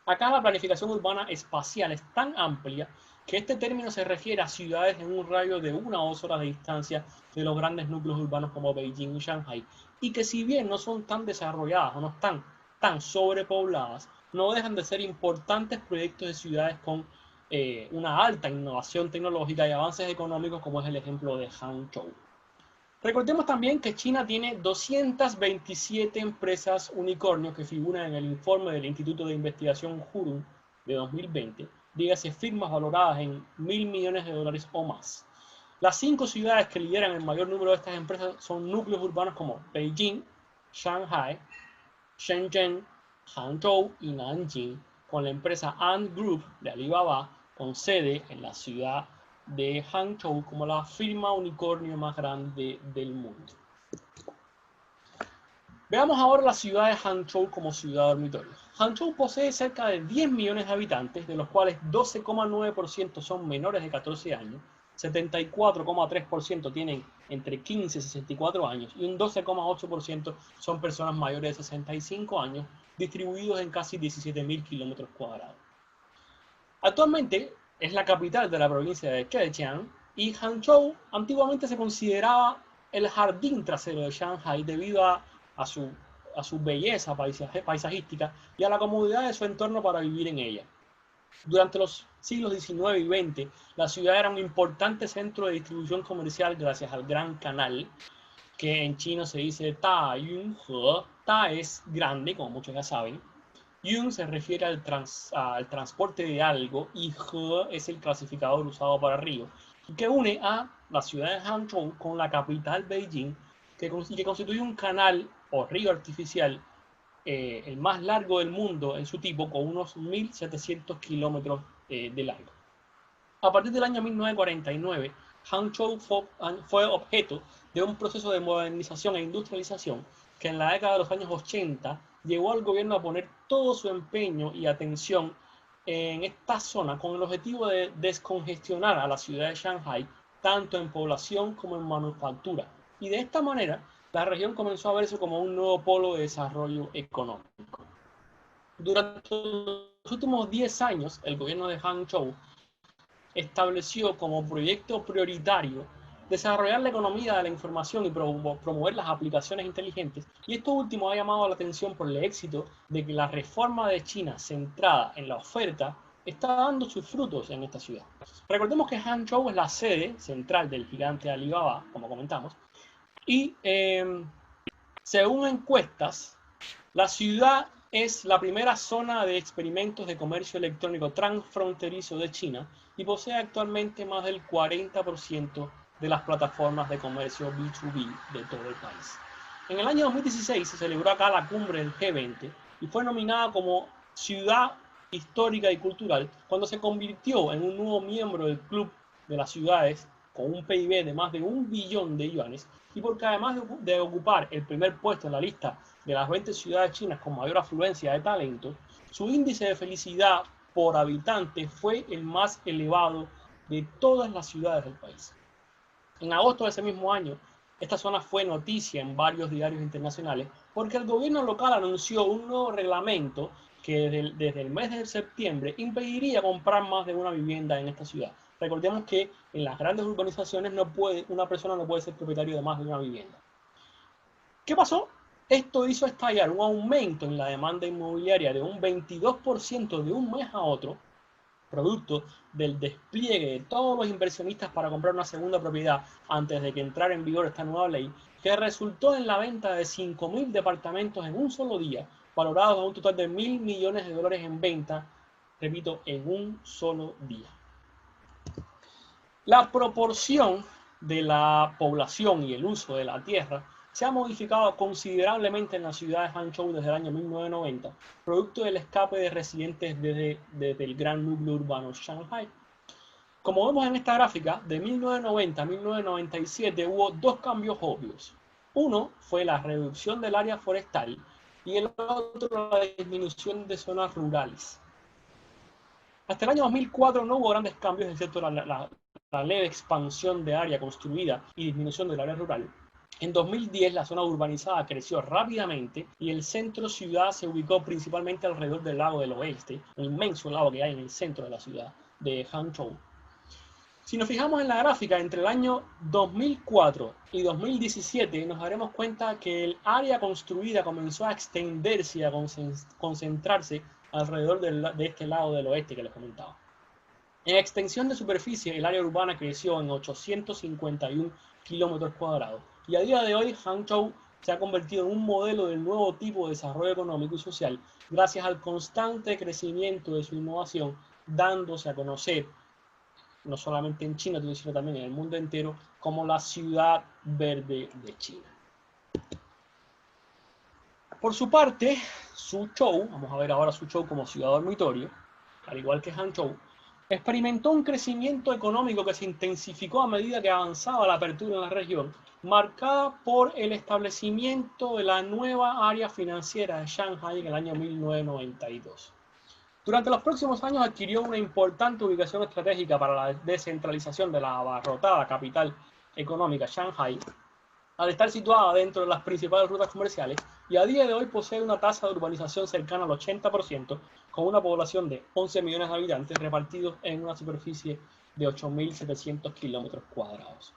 Acá la planificación urbana espacial es tan amplia que este término se refiere a ciudades en un radio de 1 o 2 horas de distancia de los grandes núcleos urbanos como Beijing y Shanghai, y que si bien no son tan desarrolladas o no están tan sobrepobladas, no dejan de ser importantes proyectos de ciudades con una alta innovación tecnológica y avances económicos, como es el ejemplo de Hangzhou. Recordemos también que China tiene 227 empresas unicornios que figuran en el informe del Instituto de Investigación Hurun de 2020, dígase firmas valoradas en $1.000 millones o más. Las 5 ciudades que lideran el mayor número de estas empresas son núcleos urbanos como Beijing, Shanghai, Shenzhen, Hangzhou y Nanjing, con la empresa Ant Group de Alibaba con sede en la ciudad de Hangzhou como la firma unicornio más grande del mundo. Veamos ahora la ciudad de Hangzhou como ciudad dormitorio. Hangzhou posee cerca de 10 millones de habitantes, de los cuales 12,9% son menores de 14 años, 74,3% tienen entre 15 y 64 años y un 12,8% son personas mayores de 65 años, distribuidos en casi 17.000 kilómetros cuadrados. Actualmente es la capital de la provincia de Zhejiang y Hangzhou antiguamente se consideraba el jardín trasero de Shanghai debido a su belleza paisajística y a la comodidad de su entorno para vivir en ella. Durante los siglos XIX y XX, la ciudad era un importante centro de distribución comercial gracias al Gran Canal, que en chino se dice Ta Yun He. Ta es grande, como muchos ya saben. Yun se refiere al transporte de algo y He es el clasificador usado para río, que une a la ciudad de Hangzhou con la capital Beijing, que constituye un canal o río artificial, el más largo del mundo en su tipo, con unos 1.700 kilómetros de largo. A partir del año 1949, Hangzhou fue objeto de un proceso de modernización e industrialización que en la década de los años 80 llevó al gobierno a poner todo su empeño y atención en esta zona con el objetivo de descongestionar a la ciudad de Shanghái, tanto en población como en manufactura. Y de esta manera, la región comenzó a verse como un nuevo polo de desarrollo económico. Durante los últimos 10 años, el gobierno de Hangzhou estableció como proyecto prioritario desarrollar la economía de la información y promover las aplicaciones inteligentes, y esto último ha llamado la atención por el éxito de que la reforma de China centrada en la oferta está dando sus frutos en esta ciudad. Recordemos que Hangzhou es la sede central del gigante Alibaba, como comentamos, y según encuestas, la ciudad es la primera zona de experimentos de comercio electrónico transfronterizo de China y posee actualmente más del 40% de las plataformas de comercio B2B de todo el país. En el año 2016 se celebró acá la cumbre del G20 y fue nominada como Ciudad Histórica y Cultural cuando se convirtió en un nuevo miembro del Club de las Ciudades con un PIB de más de 1 billón de yuanes, y porque además de ocupar el primer puesto en la lista de las 20 ciudades chinas con mayor afluencia de talento, su índice de felicidad por habitante fue el más elevado de todas las ciudades del país. En agosto de ese mismo año, esta zona fue noticia en varios diarios internacionales porque el gobierno local anunció un nuevo reglamento que desde el mes de septiembre impediría comprar más de una vivienda en esta ciudad. Recordemos que en las grandes urbanizaciones una persona no puede ser propietario de más de una vivienda. ¿Qué pasó? Esto hizo estallar un aumento en la demanda inmobiliaria de un 22% de un mes a otro, producto del despliegue de todos los inversionistas para comprar una segunda propiedad antes de que entrara en vigor esta nueva ley, que resultó en la venta de 5.000 departamentos en un solo día, valorados a un total de $1.000 millones en venta, repito, en un solo día. La proporción de la población y el uso de la tierra se ha modificado considerablemente en la ciudad de Hangzhou desde el año 1990, producto del escape de residentes desde el gran núcleo urbano Shanghái. Como vemos en esta gráfica, de 1990 a 1997 hubo dos cambios obvios. Uno fue la reducción del área forestal y el otro la disminución de zonas rurales. Hasta el año 2004 no hubo grandes cambios, excepto la leve expansión de área construida y disminución del área rural. En 2010 la zona urbanizada creció rápidamente y el centro ciudad se ubicó principalmente alrededor del lago del oeste, un inmenso lago que hay en el centro de la ciudad de Hangzhou. Si nos fijamos en la gráfica, entre el año 2004 y 2017 nos daremos cuenta que el área construida comenzó a extenderse y a concentrarse alrededor de este lago del oeste que les comentaba. En extensión de superficie, el área urbana creció en 851 kilómetros cuadrados. Y a día de hoy, Hangzhou se ha convertido en un modelo del nuevo tipo de desarrollo económico y social gracias al constante crecimiento de su innovación, dándose a conocer, no solamente en China, sino también en el mundo entero, como la ciudad verde de China. Por su parte, Suzhou, vamos a ver ahora Suzhou como ciudad dormitorio, al igual que Hangzhou, experimentó un crecimiento económico que se intensificó a medida que avanzaba la apertura en la región, marcada por el establecimiento de la nueva área financiera de Shanghái en el año 1992. Durante los próximos años adquirió una importante ubicación estratégica para la descentralización de la abarrotada capital económica Shanghái, al estar situada dentro de las principales rutas comerciales, y a día de hoy posee una tasa de urbanización cercana al 80%, con una población de 11 millones de habitantes repartidos en una superficie de 8.700 kilómetros cuadrados.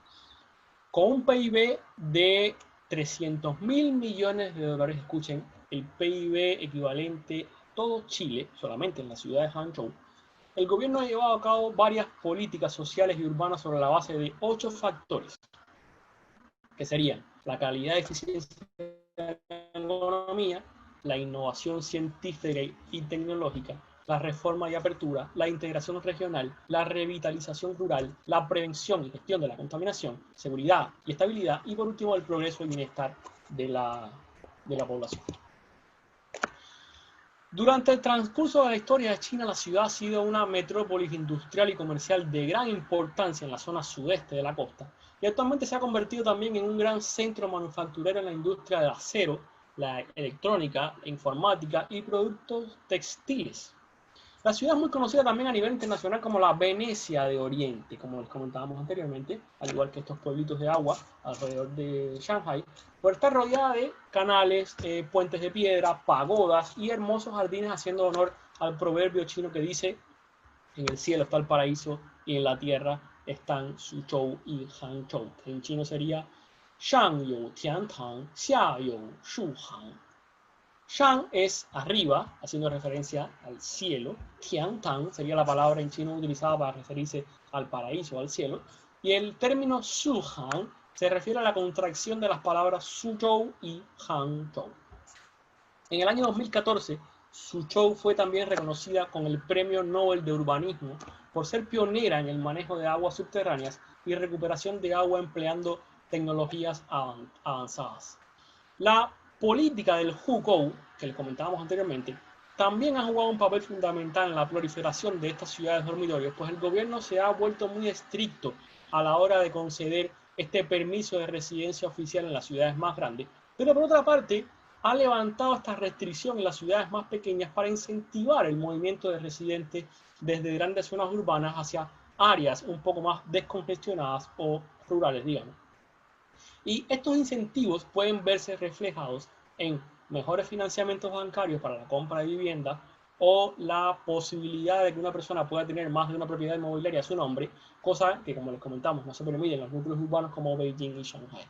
Con un PIB de 300.000 millones de dólares, escuchen, el PIB equivalente a todo Chile, solamente en la ciudad de Hangzhou, el gobierno ha llevado a cabo varias políticas sociales y urbanas sobre la base de 8 factores, que serían la calidad y eficiencia de la economía, la innovación científica y tecnológica, la reforma y apertura, la integración regional, la revitalización rural, la prevención y gestión de la contaminación, seguridad y estabilidad, y por último el progreso y bienestar de la población. Durante el transcurso de la historia de China, la ciudad ha sido una metrópolis industrial y comercial de gran importancia en la zona sudeste de la costa, y actualmente se ha convertido también en un gran centro manufacturero en la industria del acero, la electrónica, la informática y productos textiles. La ciudad es muy conocida también a nivel internacional como la Venecia de Oriente, como les comentábamos anteriormente, al igual que estos pueblitos de agua alrededor de Shanghai, por estar rodeada de canales, puentes de piedra, pagodas y hermosos jardines, haciendo honor al proverbio chino que dice: en el cielo está el paraíso y en la tierra están Suzhou y Hangzhou, que en chino sería Shang you Tiantang, Xia you Shuhang. Shang es arriba, haciendo referencia al cielo. Tiantang sería la palabra en chino utilizada para referirse al paraíso, al cielo. Y el término Shuhang se refiere a la contracción de las palabras Suzhou y Hangzhou. En el año 2014, Suzhou fue también reconocida con el Premio Nobel de Urbanismo por ser pionera en el manejo de aguas subterráneas y recuperación de agua empleando tecnologías avanzadas. La política del Hukou, que les comentábamos anteriormente, también ha jugado un papel fundamental en la proliferación de estas ciudades dormitorios, pues el gobierno se ha vuelto muy estricto a la hora de conceder este permiso de residencia oficial en las ciudades más grandes, pero por otra parte ha levantado esta restricción en las ciudades más pequeñas para incentivar el movimiento de residentes desde grandes zonas urbanas hacia áreas un poco más descongestionadas o rurales, digamos. Y estos incentivos pueden verse reflejados en mejores financiamientos bancarios para la compra de vivienda o la posibilidad de que una persona pueda tener más de una propiedad inmobiliaria a su nombre, cosa que, como les comentamos, no se permite en los núcleos urbanos como Beijing y Shanghai.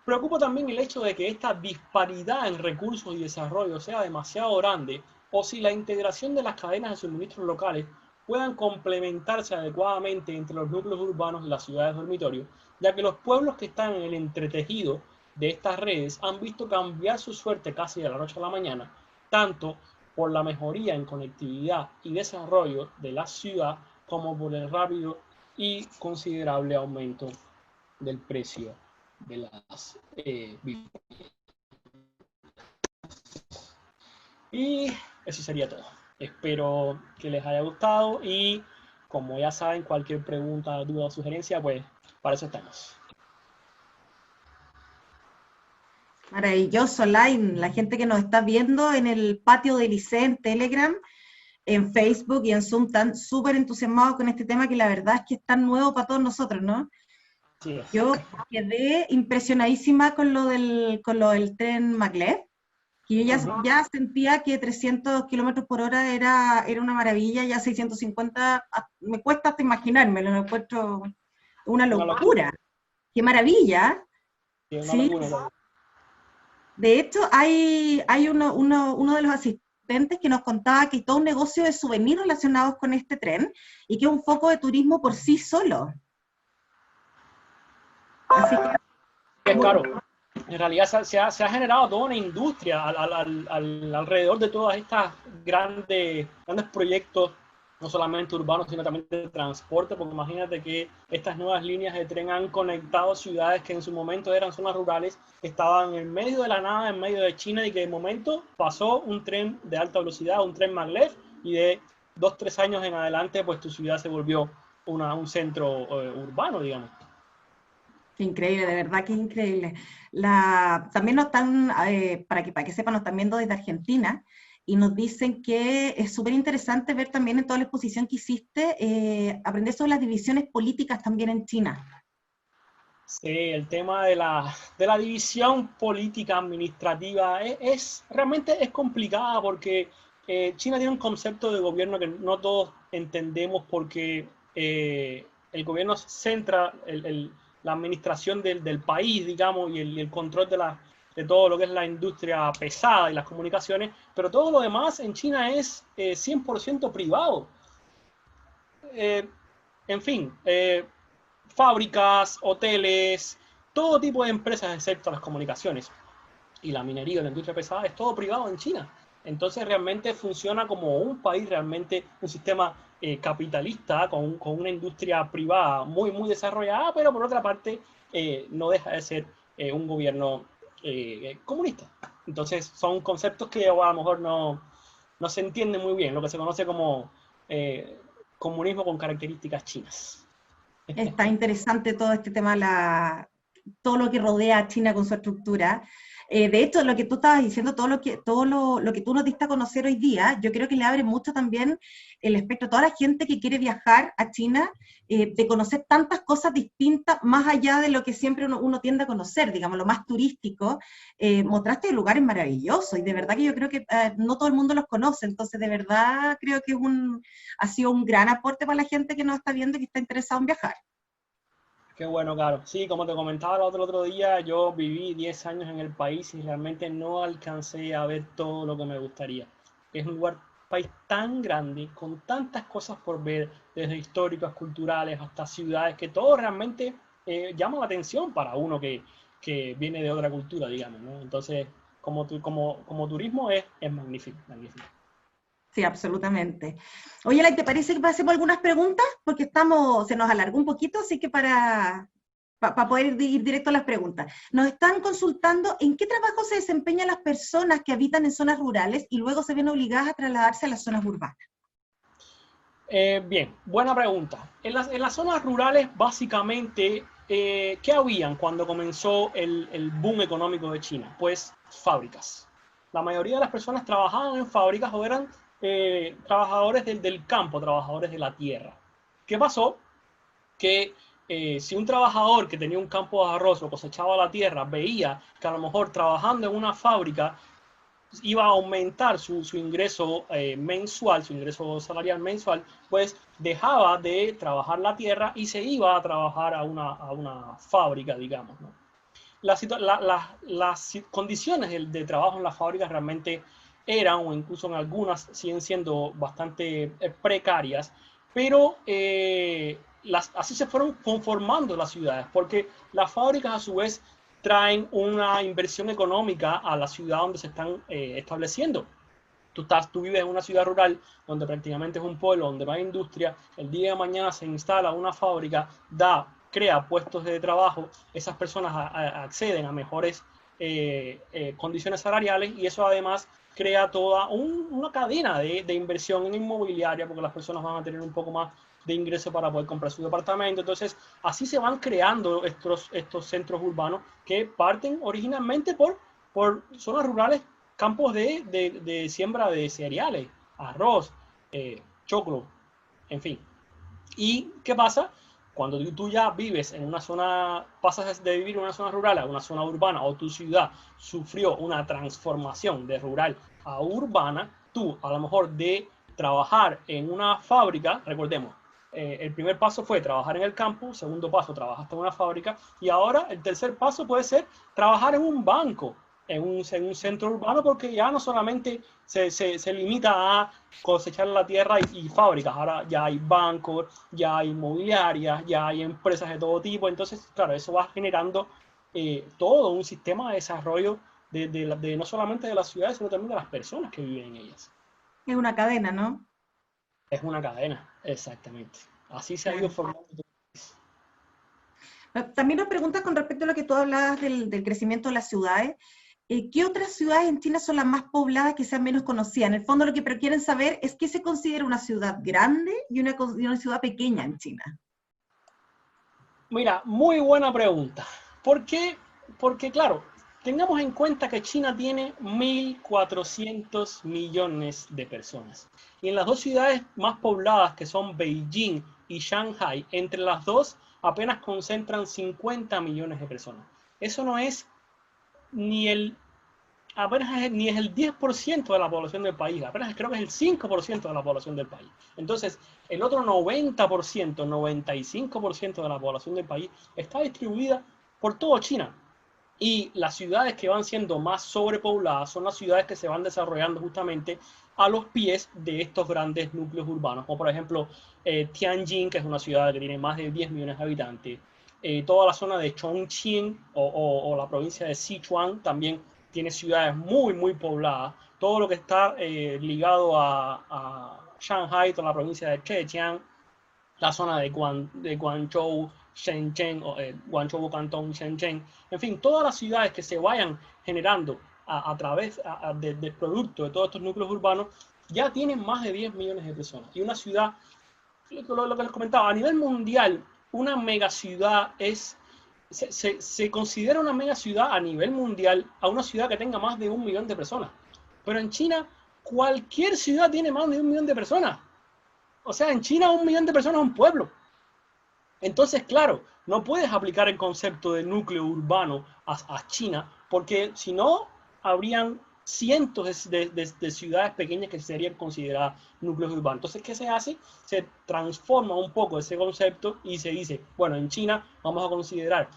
Preocupa también el hecho de que esta disparidad en recursos y desarrollo sea demasiado grande, o si la integración de las cadenas de suministros locales puedan complementarse adecuadamente entre los núcleos urbanos y las ciudades dormitorio, ya que los pueblos que están en el entretejido de estas redes han visto cambiar su suerte casi de la noche a la mañana, tanto por la mejoría en conectividad y desarrollo de la ciudad como por el rápido y considerable aumento del precio de las viviendas. Y eso sería todo. Espero que les haya gustado y, como ya saben, cualquier pregunta, duda o sugerencia, pues para eso estamos. Maravilloso, Line. La gente que nos está viendo en el patio de Lice, en Telegram, en Facebook y en Zoom, están súper entusiasmados con este tema que la verdad es que es tan nuevo para todos nosotros, ¿no? Sí. Yo quedé impresionadísima con lo del tren maglev, que yo ya sentía que 300 kilómetros por hora era una maravilla, ya 650, me cuesta hasta imaginármelo, me encuentro una locura. ¡Qué maravilla! Sí. De hecho, hay uno de los asistentes que nos contaba que hay todo un negocio de souvenirs relacionados con este tren y que es un foco de turismo por sí solo. Así que es caro. En realidad se ha generado toda una industria alrededor de todas estas grandes proyectos, no solamente urbanos, sino también de transporte, porque imagínate que estas nuevas líneas de tren han conectado ciudades que en su momento eran zonas rurales, que estaban en medio de la nada, en medio de China, y que de momento pasó un tren de alta velocidad, un tren maglev, y de 2-3 años en adelante, pues tu ciudad se volvió un centro urbano, digamos. Increíble, de verdad que es increíble. También nos están, para que sepan, nos están viendo desde Argentina y nos dicen que es súper interesante ver también en toda la exposición que hiciste, aprender sobre las divisiones políticas también en China. Sí, el tema de la división política administrativa realmente es complicada porque China tiene un concepto de gobierno que no todos entendemos porque el gobierno centra la administración del país, digamos, y el control de todo lo que es la industria pesada y las comunicaciones, pero todo lo demás en China es 100% privado. En fin, fábricas, hoteles, todo tipo de empresas excepto las comunicaciones y la minería y la industria pesada es todo privado en China. Entonces realmente funciona como un país, realmente un sistema capitalista con una industria privada muy, muy desarrollada, pero por otra parte no deja de ser un gobierno comunista. Entonces son conceptos que a lo mejor no se entienden muy bien, lo que se conoce como comunismo con características chinas. Está interesante todo este tema, todo lo que rodea a China con su estructura. De hecho, lo que tú estabas diciendo, todo lo que tú nos diste a conocer hoy día, yo creo que le abre mucho también el espectro a toda la gente que quiere viajar a China, de conocer tantas cosas distintas, más allá de lo que siempre uno tiende a conocer, digamos, lo más turístico. Mostraste lugares maravillosos, y de verdad que yo creo que no todo el mundo los conoce, entonces de verdad creo que ha sido un gran aporte para la gente que nos está viendo y que está interesado en viajar. Qué bueno, Caro. Sí, como te comentaba el otro día, yo viví 10 años en el país y realmente no alcancé a ver todo lo que me gustaría. Es un país tan grande, con tantas cosas por ver, desde históricas, culturales, hasta ciudades, que todo realmente llama la atención para uno que viene de otra cultura, digamos, ¿no? Entonces, como turismo es magnífico, magnífico. Sí, absolutamente. Oye, Lai, ¿te parece que pasemos algunas preguntas? Porque se nos alargó un poquito, así que para poder ir directo a las preguntas. Nos están consultando en qué trabajo se desempeñan las personas que habitan en zonas rurales y luego se ven obligadas a trasladarse a las zonas urbanas. Bien, buena pregunta. En las zonas rurales, básicamente, ¿qué habían cuando comenzó el boom económico de China? Pues fábricas. La mayoría de las personas trabajaban en fábricas o eran trabajadores del campo, trabajadores de la tierra. ¿Qué pasó? Que si un trabajador que tenía un campo de arroz o cosechaba la tierra veía que a lo mejor trabajando en una fábrica iba a aumentar su ingreso mensual, su ingreso salarial mensual, pues dejaba de trabajar la tierra y se iba a trabajar a una fábrica, digamos, ¿no? Las condiciones de trabajo en las fábricas realmente eran, o incluso en algunas siguen siendo bastante precarias, pero así se fueron conformando las ciudades, porque las fábricas a su vez traen una inversión económica a la ciudad donde se están estableciendo. Tú vives en una ciudad rural donde prácticamente es un pueblo, donde no hay industria, el día de mañana se instala una fábrica, crea puestos de trabajo, esas personas acceden a mejores condiciones salariales y eso además crea toda una cadena de inversión en inmobiliaria porque las personas van a tener un poco más de ingreso para poder comprar su departamento. Entonces, así se van creando estos centros urbanos que parten originalmente por zonas rurales, campos de siembra de cereales, arroz, choclo, en fin. ¿Y qué pasa? Cuando tú ya vives en una zona, pasas de vivir en una zona rural a una zona urbana o tu ciudad sufrió una transformación de rural a urbana, tú a lo mejor de trabajar en una fábrica, recordemos, el primer paso fue trabajar en el campo, segundo paso trabajaste en una fábrica y ahora el tercer paso puede ser trabajar en un banco, en un centro urbano, porque ya no solamente se limita a cosechar la tierra y fábricas, ahora ya hay bancos, ya hay inmobiliarias, ya hay empresas de todo tipo, entonces claro, eso va generando todo un sistema de desarrollo de no solamente de las ciudades, sino también de las personas que viven en ellas. Es una cadena, ¿no? Es una cadena, exactamente. Así se ha ido formando. También nos preguntas con respecto a lo que tú hablabas del crecimiento de las ciudades. ¿Qué otras ciudades en China son las más pobladas que sean menos conocidas? En el fondo lo que quieren saber es qué se considera una ciudad grande y una ciudad pequeña en China. Mira, muy buena pregunta. ¿Por qué? Porque claro, tengamos en cuenta que China tiene 1.400 millones de personas. Y en las dos ciudades más pobladas, que son Beijing y Shanghai, entre las dos apenas concentran 50 millones de personas. Eso no es ni el 10% de la población del país, apenas creo que es el 5% de la población del país. Entonces, el otro 90%, 95% de la población del país está distribuida por todo China. Y las ciudades que van siendo más sobrepobladas son las ciudades que se van desarrollando justamente a los pies de estos grandes núcleos urbanos, como por ejemplo Tianjin, que es una ciudad que tiene más de 10 millones de habitantes, toda la zona de Chongqing o la provincia de Sichuan también tiene ciudades muy, muy pobladas, todo lo que está ligado a Shanghai, toda la provincia de Zhejiang, la zona de Guangzhou, Shenzhen, Guangzhou, Cantón, Shenzhen, en fin, todas las ciudades que se vayan generando a través del producto de todos estos núcleos urbanos, ya tienen más de 10 millones de personas. Y una ciudad, lo que les comentaba, a nivel mundial, una megaciudad se considera una megaciudad a nivel mundial a una ciudad que tenga más de 1 millón de personas. Pero en China, cualquier ciudad tiene más de 1 millón de personas. O sea, en China 1 millón de personas es un pueblo. Entonces, claro, no puedes aplicar el concepto de núcleo urbano a China, porque si no, habrían cientos de ciudades pequeñas que serían consideradas núcleos urbanos. Entonces, ¿qué se hace? Se transforma un poco ese concepto y se dice, bueno, en China vamos a considerar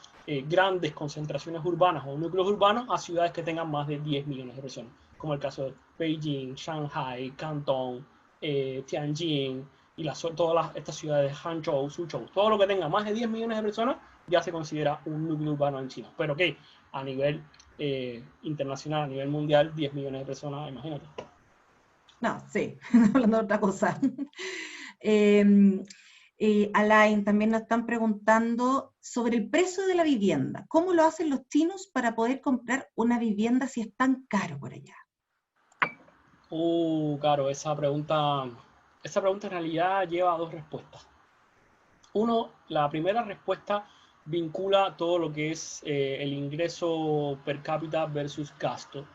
grandes concentraciones urbanas o núcleos urbanos a ciudades que tengan más de 10 millones de personas, como el caso de Beijing, Shanghai, Cantón, Tianjin, y todas estas ciudades, Hangzhou, Suzhou, todo lo que tenga más de 10 millones de personas ya se considera un núcleo urbano en China. Pero que a nivel internacional, a nivel mundial, 10 millones de personas, imagínate. No, sí, hablando de otra cosa. Alain, también nos están preguntando sobre el precio de la vivienda. ¿Cómo lo hacen los chinos para poder comprar una vivienda si es tan caro por allá? Claro, esa pregunta en realidad lleva 2 respuestas. La primera respuesta vincula todo lo que es el ingreso per cápita versus gasto.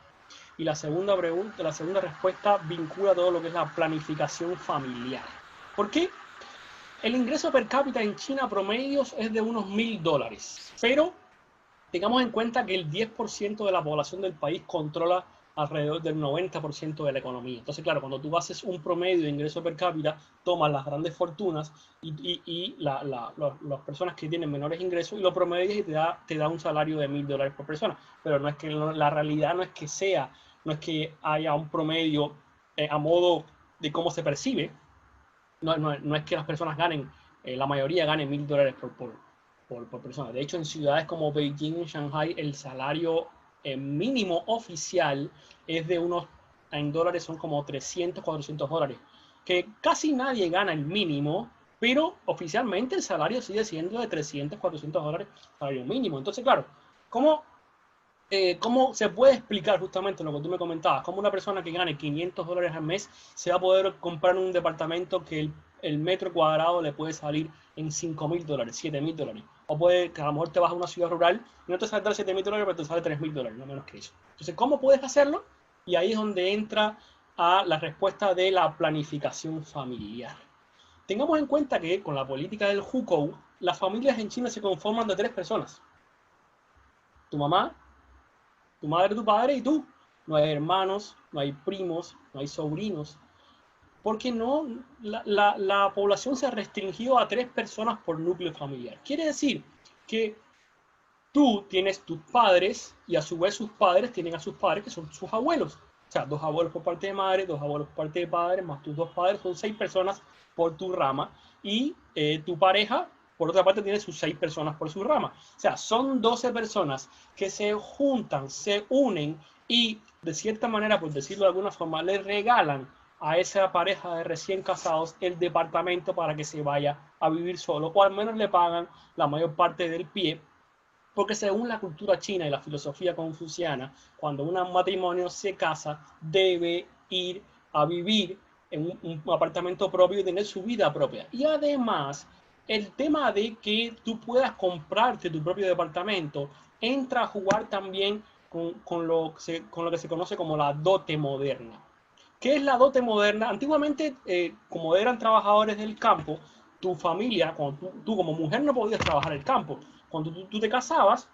Y la segunda respuesta vincula todo lo que es la planificación familiar. ¿Por qué? El ingreso per cápita en China promedios es de unos $1.000, pero tengamos en cuenta que el 10% de la población del país controla alrededor del 90% de la economía. Entonces, claro, cuando tú haces un promedio de ingreso per cápita, tomas las grandes fortunas y las personas que tienen menores ingresos y lo promedias y te da un salario de $1.000 por persona. Pero no es que la realidad no es que haya un promedio a modo de cómo se percibe. No es que las personas ganen, la mayoría gane $1.000 por persona. De hecho, en ciudades como Beijing y Shanghai, el salario mínimo oficial es de en dólares son como $300, $400, que casi nadie gana el mínimo, pero oficialmente el salario sigue siendo de $300, $400 salario mínimo. Entonces, claro, ¿cómo se puede explicar justamente lo que tú me comentabas? ¿Cómo una persona que gane $500 al mes se va a poder comprar un departamento que el metro cuadrado le puede salir en $5.000, $7.000? O puede que a lo mejor te vas a una ciudad rural y no te sale $7.000, pero te sale $3.000, no menos que eso. Entonces, ¿cómo puedes hacerlo? Y ahí es donde entra a la respuesta de la planificación familiar. Tengamos en cuenta que con la política del hukou, las familias en China se conforman de 3 personas. Tu mamá, tu madre, tu padre y tú. No hay hermanos, no hay primos, no hay sobrinos. Porque la población se restringió a 3 personas por núcleo familiar. Quiere decir que tú tienes tus padres y a su vez sus padres tienen a sus padres que son sus abuelos. O sea, 2 abuelos por parte de madre, 2 abuelos por parte de padre, más tus 2 padres, son 6 personas por tu rama. Y tu pareja, por otra parte, tiene sus 6 personas por su rama. O sea, son 12 personas que se juntan, se unen y de cierta manera, por decirlo de alguna forma, le regalan a esa pareja de recién casados el departamento para que se vaya a vivir solo, o al menos le pagan la mayor parte del pie, porque según la cultura china y la filosofía confuciana, cuando un matrimonio se casa, debe ir a vivir en un apartamento propio y tener su vida propia. Y además, el tema de que tú puedas comprarte tu propio departamento entra a jugar también con lo que se conoce como la dote moderna. ¿Qué es la dote moderna? Antiguamente, como eran trabajadores del campo, tu familia, cuando tú como mujer no podías trabajar el campo. Cuando tú te casabas,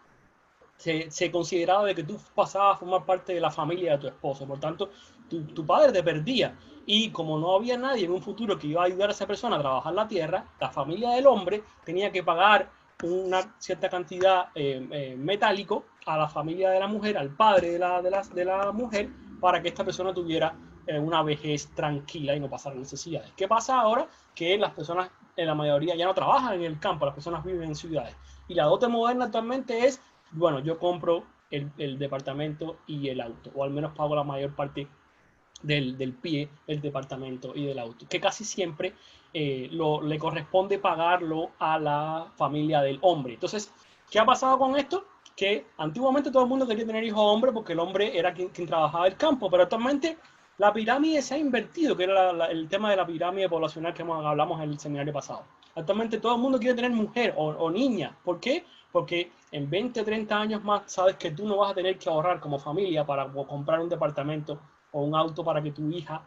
se consideraba de que tú pasabas a formar parte de la familia de tu esposo. Por tanto, tu padre te perdía. Y como no había nadie en un futuro que iba a ayudar a esa persona a trabajar la tierra, la familia del hombre tenía que pagar una cierta cantidad metálico a la familia de la mujer, al padre de la mujer, para que esta persona tuviera una vejez tranquila y no pasara necesidades. ¿Qué pasa ahora? Que las personas, en la mayoría, ya no trabajan en el campo, las personas viven en ciudades. Y la dote moderna actualmente es, bueno, yo compro el departamento y el auto, o al menos pago la mayor parte del pie, el departamento y del auto, que casi siempre le corresponde pagarlo a la familia del hombre. Entonces, ¿qué ha pasado con esto? Que antiguamente todo el mundo quería tener hijos hombres porque el hombre era quien trabajaba el campo, pero actualmente la pirámide se ha invertido, que era el tema de la pirámide poblacional que hablamos en el seminario pasado. Actualmente todo el mundo quiere tener mujer o niña. ¿Por qué? Porque en 20 o 30 años más sabes que tú no vas a tener que ahorrar como familia para comprar un departamento o un auto para que tu hija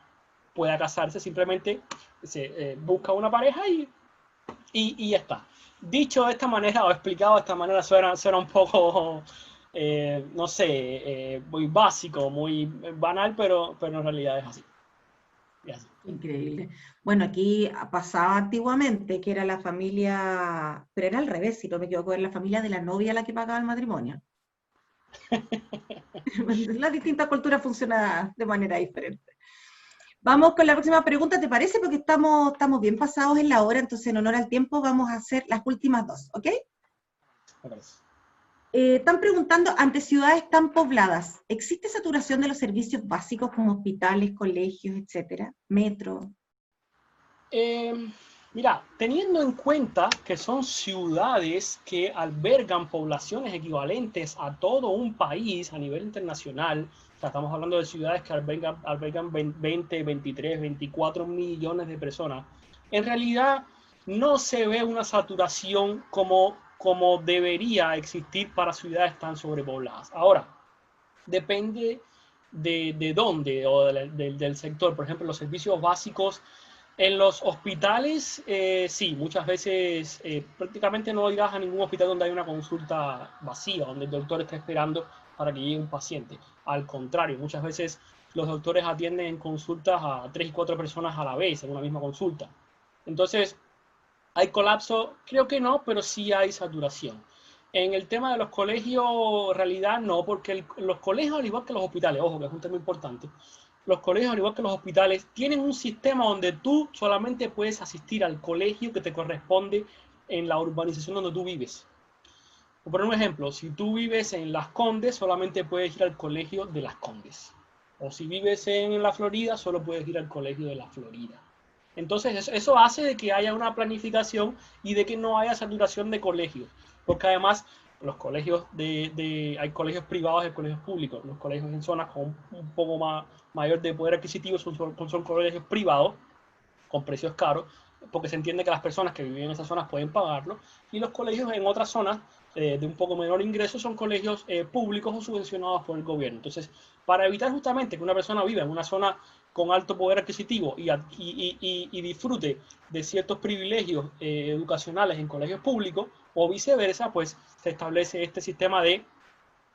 pueda casarse. Simplemente se busca una pareja y ya está. Dicho de esta manera o explicado de esta manera suena un poco, no sé, muy básico, muy banal, pero en realidad es así. Increíble. Bueno, aquí pasaba antiguamente que era la familia, pero era al revés, si no me equivoco, era la familia de la novia la que pagaba el matrimonio. Las distintas culturas funcionan de manera diferente. Vamos con la próxima pregunta, ¿te parece? Porque estamos bien pasados en la hora, entonces en honor al tiempo vamos a hacer las últimas dos, ¿ok? Me parece. Están preguntando, ante ciudades tan pobladas, ¿existe saturación de los servicios básicos como hospitales, colegios, etcétera? Metro. Mira, teniendo en cuenta que son ciudades que albergan poblaciones equivalentes a todo un país a nivel internacional, o sea, estamos hablando de ciudades que albergan 20, 23, 24 millones de personas, en realidad no se ve una saturación como debería existir para ciudades tan sobrepobladas. Ahora, depende de dónde o del sector. Por ejemplo, los servicios básicos en los hospitales, sí, muchas veces prácticamente no irás a ningún hospital donde hay una consulta vacía, donde el doctor está esperando para que llegue un paciente. Al contrario, muchas veces los doctores atienden en consultas a 3 y 4 personas a la vez en una misma consulta. Entonces, ¿hay colapso? Creo que no, pero sí hay saturación. En el tema de los colegios, en realidad no, porque los colegios, al igual que los hospitales, ojo, que es un tema importante, los colegios, al igual que los hospitales, tienen un sistema donde tú solamente puedes asistir al colegio que te corresponde en la urbanización donde tú vives. Por poner un ejemplo, si tú vives en Las Condes, solamente puedes ir al colegio de Las Condes. O si vives en la Florida, solo puedes ir al colegio de la Florida. Entonces, eso hace de que haya una planificación y de que no haya saturación de colegios. Porque además, los colegios hay colegios privados y colegios públicos. Los colegios en zonas con un poco mayor de poder adquisitivo son colegios privados, con precios caros, porque se entiende que las personas que viven en esas zonas pueden pagarlo. Y los colegios en otras zonas de un poco menor ingreso son colegios públicos o subvencionados por el gobierno. Entonces, para evitar justamente que una persona viva en una zona con alto poder adquisitivo y disfrute de ciertos privilegios educacionales en colegios públicos o viceversa, pues se establece este sistema de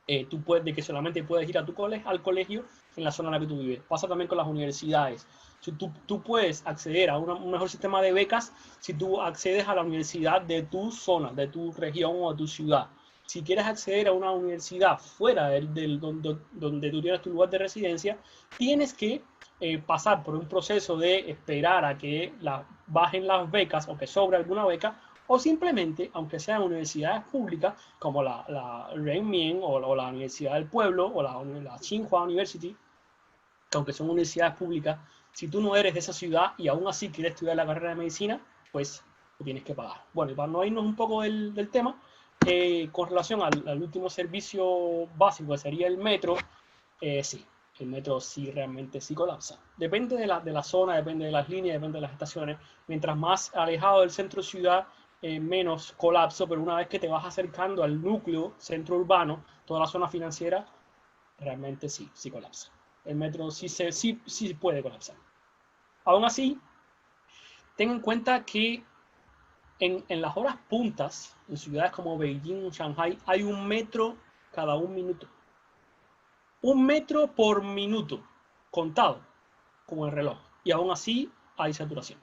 que solamente puedes ir al colegio en la zona en la que tú vives. Pasa también con las universidades. Si tú puedes acceder a un mejor sistema de becas si tú accedes a la universidad de tu zona, de tu región o de tu ciudad. Si quieres acceder a una universidad fuera donde tú tienes tu lugar de residencia, tienes que pasar por un proceso de esperar a que bajen las becas o que sobre alguna beca, o simplemente, aunque sean universidades públicas, como la Renmin o la Universidad del Pueblo o la Tsinghua University, que aunque son universidades públicas, si tú no eres de esa ciudad y aún así quieres estudiar la carrera de medicina, pues lo tienes que pagar. Bueno, y para no irnos un poco del tema, con relación al último servicio básico, que sería el metro, sí, el metro sí realmente sí colapsa. Depende de la zona, depende de las líneas, depende de las estaciones. Mientras más alejado del centro ciudad, menos colapso, pero una vez que te vas acercando al núcleo centro urbano, toda la zona financiera, realmente sí colapsa. El metro sí puede colapsar. Aún así, ten en cuenta que en las horas puntas, en ciudades como Beijing o Shanghai, hay un metro cada 1 minuto. 1 metro por minuto, contado, como el reloj. Y aún así hay saturación.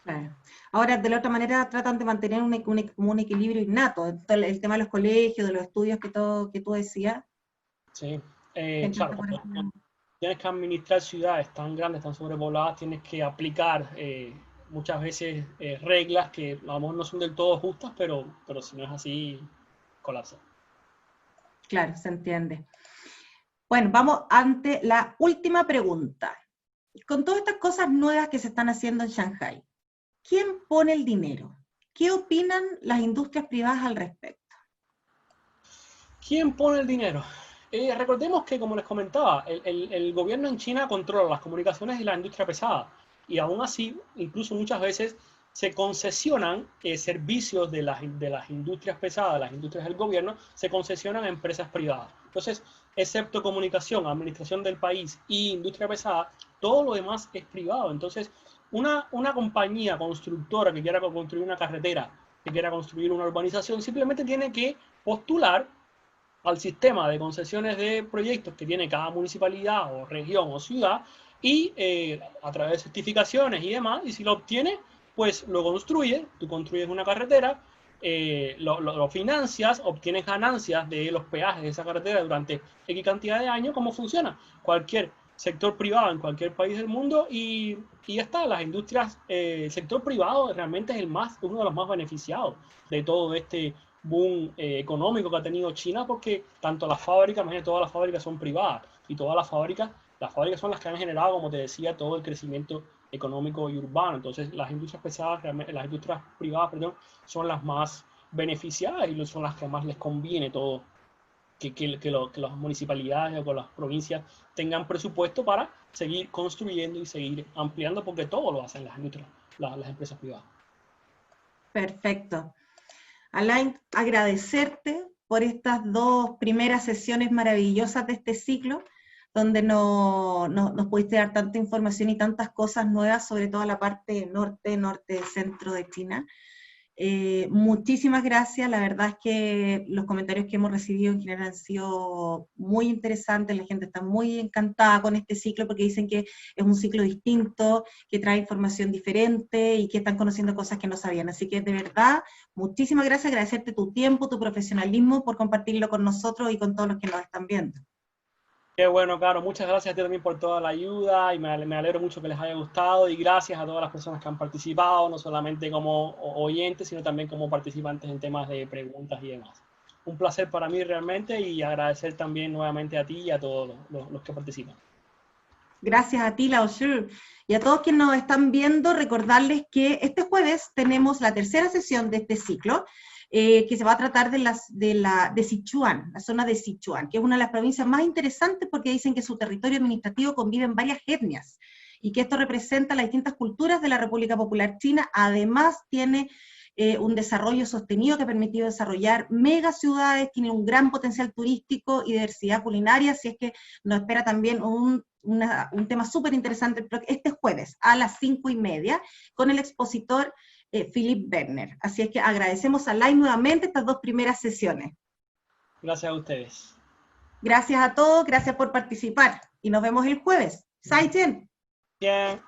Claro. Ahora, de la otra manera, tratan de mantener un equilibrio innato. El tema de los colegios, de los estudios que tú decías. Sí, claro, cuando tienes que administrar ciudades tan grandes, tan sobrepobladas, tienes que aplicar muchas veces reglas que a lo mejor no son del todo justas, pero si no es así, colapsa. Claro, se entiende. Bueno, vamos ante la última pregunta. Con todas estas cosas nuevas que se están haciendo en Shanghái, ¿quién pone el dinero? ¿Qué opinan las industrias privadas al respecto? ¿Quién pone el dinero? Recordemos que, como les comentaba, el gobierno en China controla las comunicaciones y la industria pesada. Y aún así, incluso muchas veces se concesionan servicios de las industrias pesadas, las industrias del gobierno, se concesionan a empresas privadas. Entonces, excepto comunicación, administración del país y industria pesada, todo lo demás es privado. Entonces, una compañía constructora que quiera construir una carretera, que quiera construir una urbanización, simplemente tiene que postular al sistema de concesiones de proyectos que tiene cada municipalidad o región o ciudad y a través de certificaciones y demás, y si lo obtiene, pues lo construye, tú construyes una carretera, lo financias, obtienes ganancias de los peajes de esa carretera durante X cantidad de años. ¿Cómo funciona? Cualquier sector privado en cualquier país del mundo y ya está. Las industrias, el sector privado realmente es uno de los más beneficiados de todo este boom económico que ha tenido China, porque tanto las fábricas, imagínate, todas las fábricas son privadas y todas las fábricas son las que han generado, como te decía, todo el crecimiento económico y urbano. Entonces las industrias pesadas, las industrias privadas, perdón, son las más beneficiadas y son las que más les conviene todo, que las municipalidades o las provincias tengan presupuesto para seguir construyendo y seguir ampliando, porque todo lo hacen las industrias, las empresas privadas. Perfecto. Alain, agradecerte por estas dos primeras sesiones maravillosas de este ciclo, donde nos pudiste dar tanta información y tantas cosas nuevas sobre toda la parte norte-centro de China. Muchísimas gracias, la verdad es que los comentarios que hemos recibido en general han sido muy interesantes, la gente está muy encantada con este ciclo porque dicen que es un ciclo distinto, que trae información diferente y que están conociendo cosas que no sabían, así que de verdad, muchísimas gracias, agradecerte tu tiempo, tu profesionalismo por compartirlo con nosotros y con todos los que nos están viendo. Qué bueno, Caro. Muchas gracias a ti también por toda la ayuda y me alegro mucho que les haya gustado y gracias a todas las personas que han participado, no solamente como oyentes, sino también como participantes en temas de preguntas y demás. Un placer para mí realmente y agradecer también nuevamente a ti y a todos los que participan. Gracias a ti, Lao Shu. Y a todos quienes nos están viendo, recordarles que este jueves tenemos la tercera sesión de este ciclo, que se va a tratar de Sichuan, la zona de Sichuan, que es una de las provincias más interesantes porque dicen que en su territorio administrativo conviven varias etnias y que esto representa las distintas culturas de la República Popular China. Además tiene un desarrollo sostenido que ha permitido desarrollar megaciudades, tiene un gran potencial turístico y diversidad culinaria, así es que nos espera también un tema súper interesante este jueves a las 5:30 con el expositor Philipp Werner. Así es que agradecemos a Lai nuevamente estas dos primeras sesiones. Gracias a ustedes. Gracias a todos, gracias por participar y nos vemos el jueves. Zaijian. Bien.